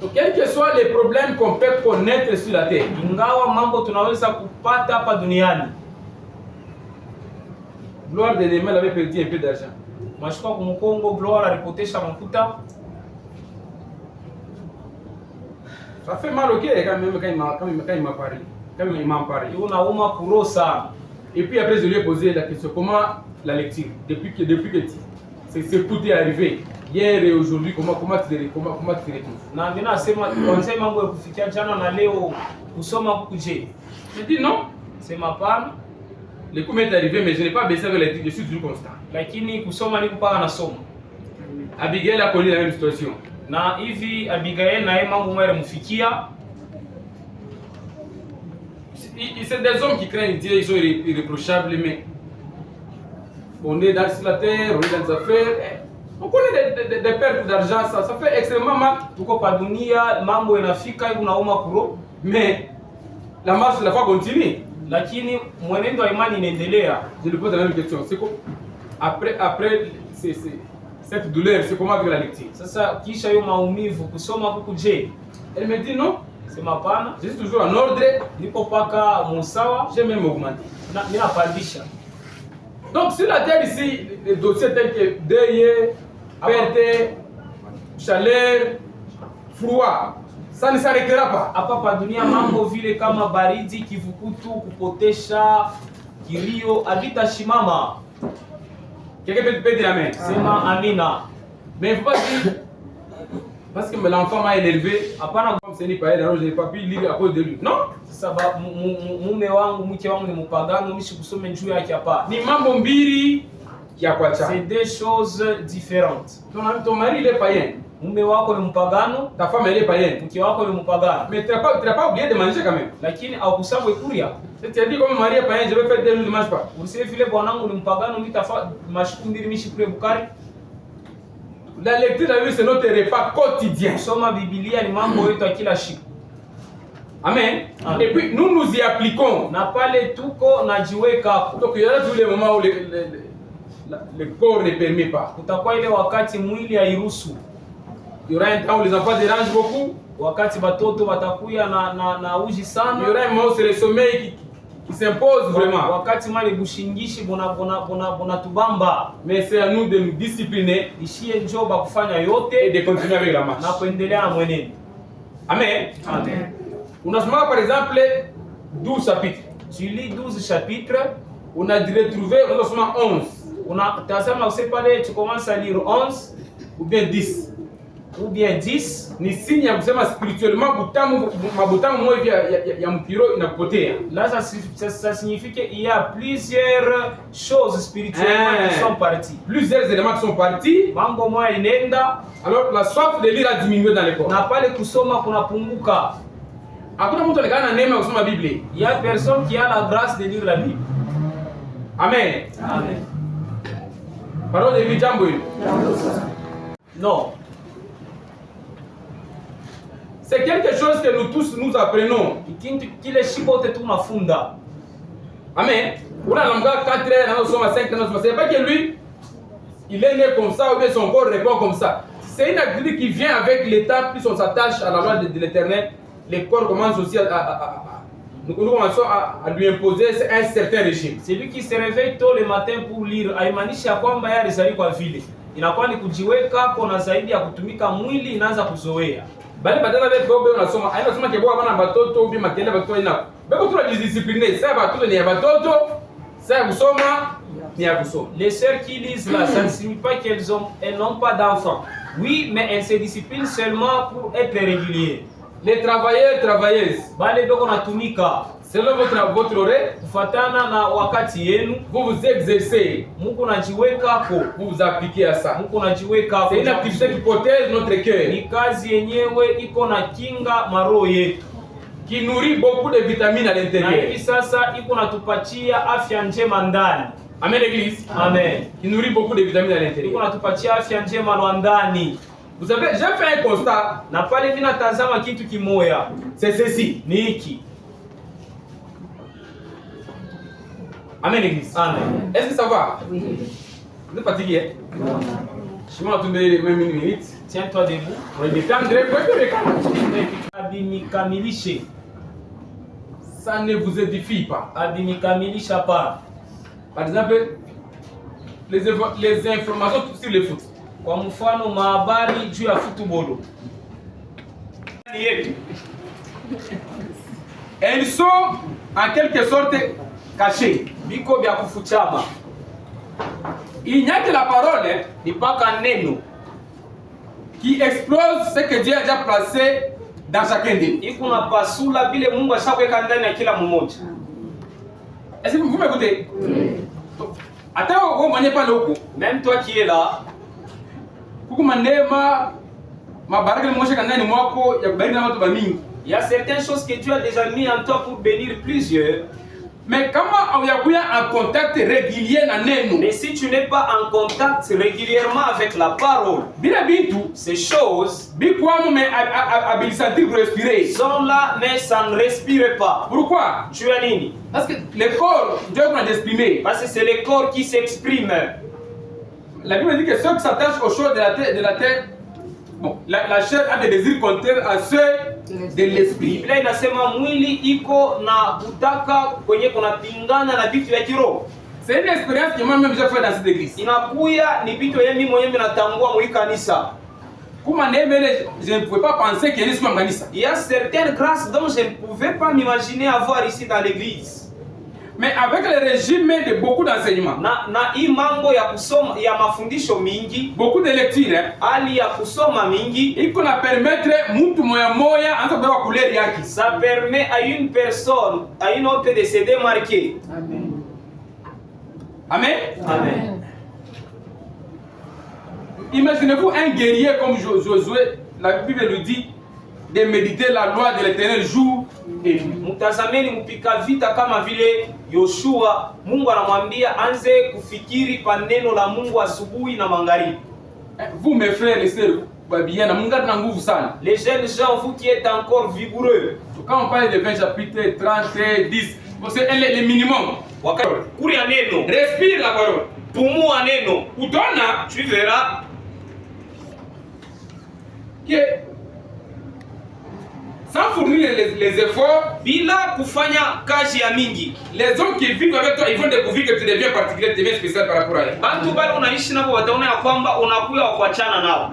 Donc, quels que soient les problèmes qu'on peut connaître sur la terre, Ingawa mambo tunaweza kupata hapa duniani. Gloire de Néhémie avait perdu un peu d'argent. Mashuka kumukongo Gloire alipotesha mafuta. Ça fait mal au cœur quand il m'a parlé. Unauma kuro sana. Et puis après, je lui ai posé la question, comment la lecture, depuis que c'est tout est arrivé, hier et aujourd'hui, comment tu te retrouves? Na ndio nasema kwanza mambo ya kufikia jana na leo kusoma kukuje. Je dis non, Sema pana, le coup m'est arrivé, mais je n'ai pas baissé avec la lecture, je suis toujours constant. lakini kusoma niko paka nasoma. Abigail a connu la même situation. Na hivi Abigail na yeye mambo mwere mfikia. C'est des hommes qui craignent Dieu, ils sont irréprochables, mais on est sur la terre, on est dans les affaires. On connaît des pertes d'argent, ça fait extrêmement mal. Tuko pa dunia mambo yanafika hivi unauma kuro. Mais la marche de la foi continue. lakini mwenendo wa imani inaendelea. Je lui pose la même question. C'est quoi après cette douleur, c'est comment vivre la lecture? Sasa kisha hiyo maumivu kusoma huku, je? Elle me dit non. Sema hapana, Je suis toujours en ordre. niko paka musawa, J'ai même augmenté. na mimi napandisha. Donc sur la terre ici, les dossiers tels que deuil, perte, chaleur, froid, ça ne s'arrêtera pas. Hapa pa dunia mambo vile kama baridi, kivukutu, kupotesha, kilio havitashimama. Quelqu'un peut dire amen. Sema amina. Mais il ne faut pas dire parce que l'enfant m'a élevé, Hapana, comme ce n'est pas elle, alors je n'ai pas pu lire à cause de lui. Non. sasa mume wangu mke wangu ni mpagano, mimi sikusome juu yake hapa. Ni mambo mbili ya kuacha. C'est deux choses différentes. Ton mari il est païen, Mume wako ni mpagano, ta femme elle est païenne. mke wako ni mpagano, Mais tu n'as pas oublié de manger quand même. lakini haukusabwe kuria. Tu as dit comme mon mari est païen, je vais faire 2 jours, je ne mange pas. Usiwe vile bwanangu ni mpagano, nitafa mashuku mbili mishikure bukari. La lecture de la Bible c'est notre repas quotidien. Kusoma Biblia ni mambo yetu ya kila siku. Amen. Amen. Et puis nous nous y appliquons. Na pale tuko najiweka hapo. Donc il y aura tous les moments où le corps ne permet pas. Kutakuwa ile wakati mwili hairuhusu. Il y aura un temps où les enfants dérangent beaucoup. Wakati batoto batakuya na uji Il y sana. aura un moment où c'est le sommeil qui s'impose vraiment. Wakati mali bushingishi bona tubamba. Mais c'est à nous de nous discipliner Ishie njoo bakufanya et yote de continuer avec la marche. na kuendelea na mwenendo. Amen. Amen. On a seulement par exemple 12 chapitres. Tu lis 12 chapitres, On a retrouvé on a seulement 11 unatazama use pale tu commences à lire 11 ou bien 10. ou bien 10. Ni signe ya kusema spirituellement mabutamu moja ya mpiro inapotea. Là, ça signifie qu'il y a plusieurs choses spirituellement qui sont parties. Plusieurs éléments qui sont partis. Mambo moya inenda Alors la soif de lire a diminué dans les corps. na pale kusoma kunapunguka. Hakuna mtu alikana na neema ya kusoma Biblia. Il y a personne qui a la grâce de lire la Bible. Amen. Amen. Parole de vie jambo hilo. Non. C'est quelque chose que nous tous nous apprenons. Ikintu kile shibote tunafunda. Amen. On a l'anglais 4 heures, on a 5 heures, c'est pas que lui il est né comme ça ou bien son corps répond comme ça. C'est une activité qui vient avec l'état, plus on s'attache à la loi de l'Éternel, le corps commence aussi nous commençons à lui imposer un certain régime. Celui qui se réveille tôt le matin pour lire haimaanishi ya kwamba yeye alizali kwa vile. Inakuwa ni kujiweka hapo na zaidi ya kutumika mwili inaanza kuzoea. Bale badala be ko be unasoma, aina soma ke bwa bana batoto ubi makende batoto ina. Beko tu la discipliner, ça batoto ni ya batoto, ça kusoma ni ya kusoma. Les sœurs qui lisent là, ça ne signifie pas elles n'ont pas d'enfants. Oui, mais elles se disciplinent seulement pour être réguliers. Les travailleurs, travailleuses, Bale beko natumika selon votre horaire, kufatana na wakati yenu, vous vous exercez, Mungu najiweka hapo, vous vous appliquez à ça. Mungu najiweka hapo. C'est une activité qui protège notre cœur, Ni kazi yenyewe iko na kinga maroho yetu. qui nourrit beaucoup de vitamines à Na hivi l'intérieur. sasa iko natupatia afya njema ndani. Amen l'église. Amen. Qui nourrit beaucoup de vitamines à Iko l'intérieur. natupatia afya njema lwa ndani. Vous savez, j'ai fait un constat, Na pale mimi natazama kitu kimoya, c'est ceci. ni hiki. Amen l'église. Amen. Est-ce que ça va? Oui. Vous êtes fatigué? Je vais attendre les mêmes minutes. Tiens-toi debout. On est détendre, Abimikamilishe. ça ne vous édifie pas. Abimikamilisha pa. Par exemple, les informations sur le foot. Kwa mfano mahabari juu ya futubolo. Ni yetu. Elles sont en quelque sorte cachées. Biko vya kufuchama. Il n'y a que la parole Ni paka neno. qui explose ce que Dieu a déjà placé dans chacun d'eux. Iko na pasula vile Mungu ashakuweka ndani ya kila mmoja. Est-ce que vous m'écoutez? Attends, vous ne pas le Même toi qui es là, kuku manema mabaraka limosha ndani mwako ya kubariki na watu bamingi. il y a certaines choses que Dieu a déjà mis en toi pour bénir plusieurs. Mais kama hauyakuya en contact régulier na neno, Mais si tu n'es pas en contact régulièrement avec la parole, bila bintu ces choses bikwamo mais habilisante pour respirer. sont là, mais ça ne respire pas. Pourquoi? Tu as nini? Parce que le corps doit s'exprimer. Parce que c'est le corps qui s'exprime. La Bible dit que ceux qui s'attachent aux choses de la terre, bon, la chair a des désirs contraires à ceux de l'esprit. Biblia inasema mwili iko na kutaka kwenye kunapingana na vitu vya kiroho. C'est une expérience que moi-même j'ai fait dans cette église. Inakuya ni vitu yeye mimi mwenyewe natangua mwi kanisa. Comment je ne pouvais pas penser qu'il y ait une kanisa. Il y a certaines grâces dont je ne pouvais pas m'imaginer avoir ici dans l'église. Mais avec le régime de beaucoup d'enseignements, na hii mambo ya kusoma ya mafundisho mingi, beaucoup de lectures, hali ya kusoma mingi iko na permettre mtu moya anza kubeba couleur yake. Ça permet à une personne, à une autre de se démarquer. Amen. Amen. Amen. Imaginez-vous un guerrier comme Josué, la Bible nous dit de méditer la loi de l'Éternel jour et nuit. Mtazameni mpika vita kama vile Yoshua, Mungu anamwambia anze kufikiri pa neno la Mungu asubuhi na magharibi. Vous mes frères et sœurs, babiana Mungu ana nguvu sana. Les jeunes gens, vous qui êtes encore vigoureux. Quand on parle de 20 chapitres 30 10, c'est le minimum. Wakati kuria neno, respire la parole. Pumua neno, utaona, tu verras que sans fournir les efforts, bila kufanya kazi ya mingi, les hommes qui vivent avec toi, ils vont découvrir que tu deviens particulier, tu deviens spécial par rapport à eux. Bantu bali unaishi nao wataona ya kwamba unakuwa wa kuachana nao.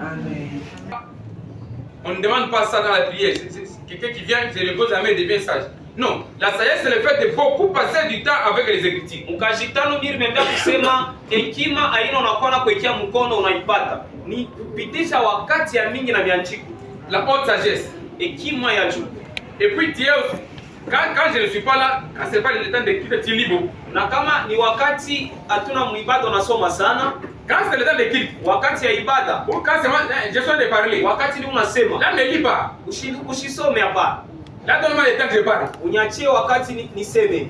On ne demande pas ça dans la prière. Quelqu'un qui vient, se repose jamais, devient sage. Non, la sagesse c'est le fait de beaucoup passer du temps avec les Écritures. Ukajitano biri membea kusema hekima aina unakuwa na kuwekea mkono unaipata. Ni kupitisha wakati ya mingi na mianjiko. La haute sagesse. Hekima ya juu. Et puis tu es aussi, quand je ne suis pas là, quand c'est pas le temps d'écrire, tu lis beaucoup. Na kama ni wakati hatuna muibada unasoma sana. Quand c'est le temps d'écrire, wakati ya ibada, ou quand c'est moi, je suis de parler. Wakati ni unasema. Là ne lis pas. Usisome hapa. Là donne-moi le temps que je parle. Uniachie wakati niseme.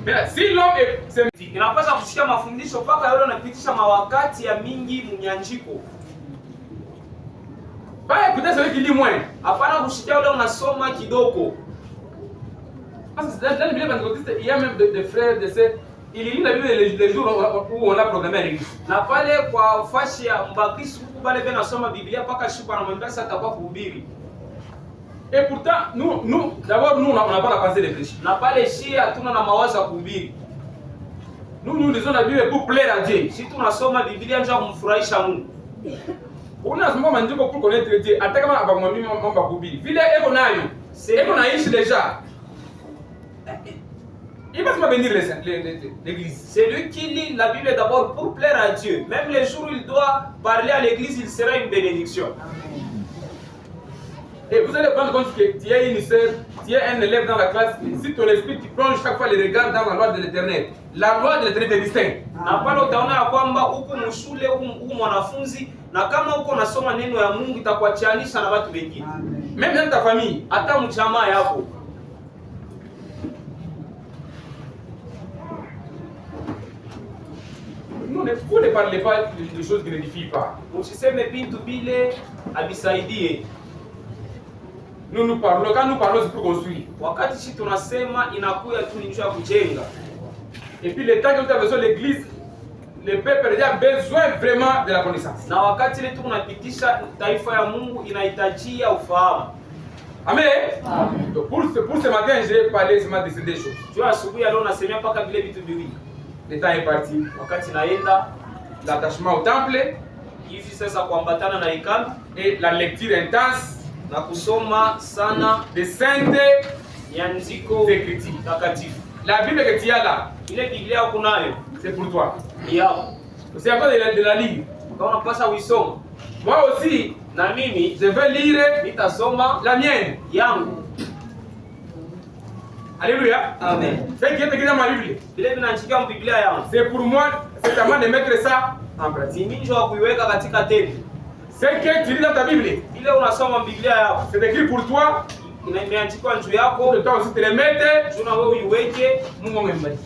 Mais si l'homme est inapaswa kusikia mafundisho paka yule anapitisha mawakati ya mingi mnyanjiko. Pas écouter celui qui lit moins. Hapana kusikia yule unasoma kidogo. Parce que dans le milieu pentecôtiste, il y a même des frères, des sœurs, ils lisent la Bible les jours où on a programmé à l'église. Na pale kwa fashi ya mbakristo huko pale bena nasoma Biblia paka shuka na mwambia sasa atakuwa kuhubiri. Et pourtant, nous d'abord, nous, on n'a pas la pensée de prêcher. Na pale shia hatuna na mawazo ya kuhubiri. Nous lisons la Bible pour plaire à Dieu. Si tunasoma Biblia ndio kumfurahisha Mungu. Unasoma maandiko pour connaître Dieu. Hata kama abakumwambia mambo ya kuhubiri. Vile eko nayo. Eko naishi déjà. Il va se bénir l'église. C'est lui qui lit la Bible d'abord pour plaire à Dieu. Même les jours où il doit parler à l'église, il sera une bénédiction. Et vous allez prendre compte que tu es une sœur, tu es un élève dans la classe, si ton esprit tu plonges chaque fois les regards dans la loi de l'Éternel. La loi de l'Éternel est distincte. Na pale utaona ya kwamba huko mshule huko mwanafunzi na kama huko unasoma neno ya Mungu itakuachanisha na watu wengine. Même dans ta famille, hata mjamaa yako. Vous ne parlez pas de choses qui n'édifient pas. Usiseme bintu bile abisaidie. Nous parlons, quand nous parlons, c'est pour construire. Wakati sisi tunasema inakuya tu ni njia ya kujenga. Et puis le temps que nous avons besoin de l'église, le peuple a besoin vraiment de la connaissance. Na wakati ile tunapitisha taifa ya Mungu inahitajia ufahamu. Amen. Amen. Donc pour ce matin, j'ai parlé seulement de ces deux choses. Tu asubuhi leo nasemea paka vile vitu viwili. Le temps est parti. Wakati naenda l'attachement au temple, hivi sasa kuambatana na hekalu, et la lecture intense na kusoma sana de saintes nyandiko écritures takatifu. La Bible que tu as là, ile Biblia yako nayo, c'est pour toi. Ni yako. C'est à toi de la lire. Kama unapaswa uisome. Moi aussi, na mimi je vais lire nitasoma la mienne. Yangu. Alléluia. Amen. C'est qui est écrit dans ma Bible. Bile vinaandika mu Biblia yangu. C'est pour moi, c'est à moi de mettre ça en pratique. Ni mimi wa kuiweka katika tendo. C'est que tu lis dans ta Bible. Bile unasoma Biblia yako. C'est écrit pour toi. Imeandikwa juu yako. Toi aussi tu le mettes. Tuna wewe uiweke. Mungu amembariki.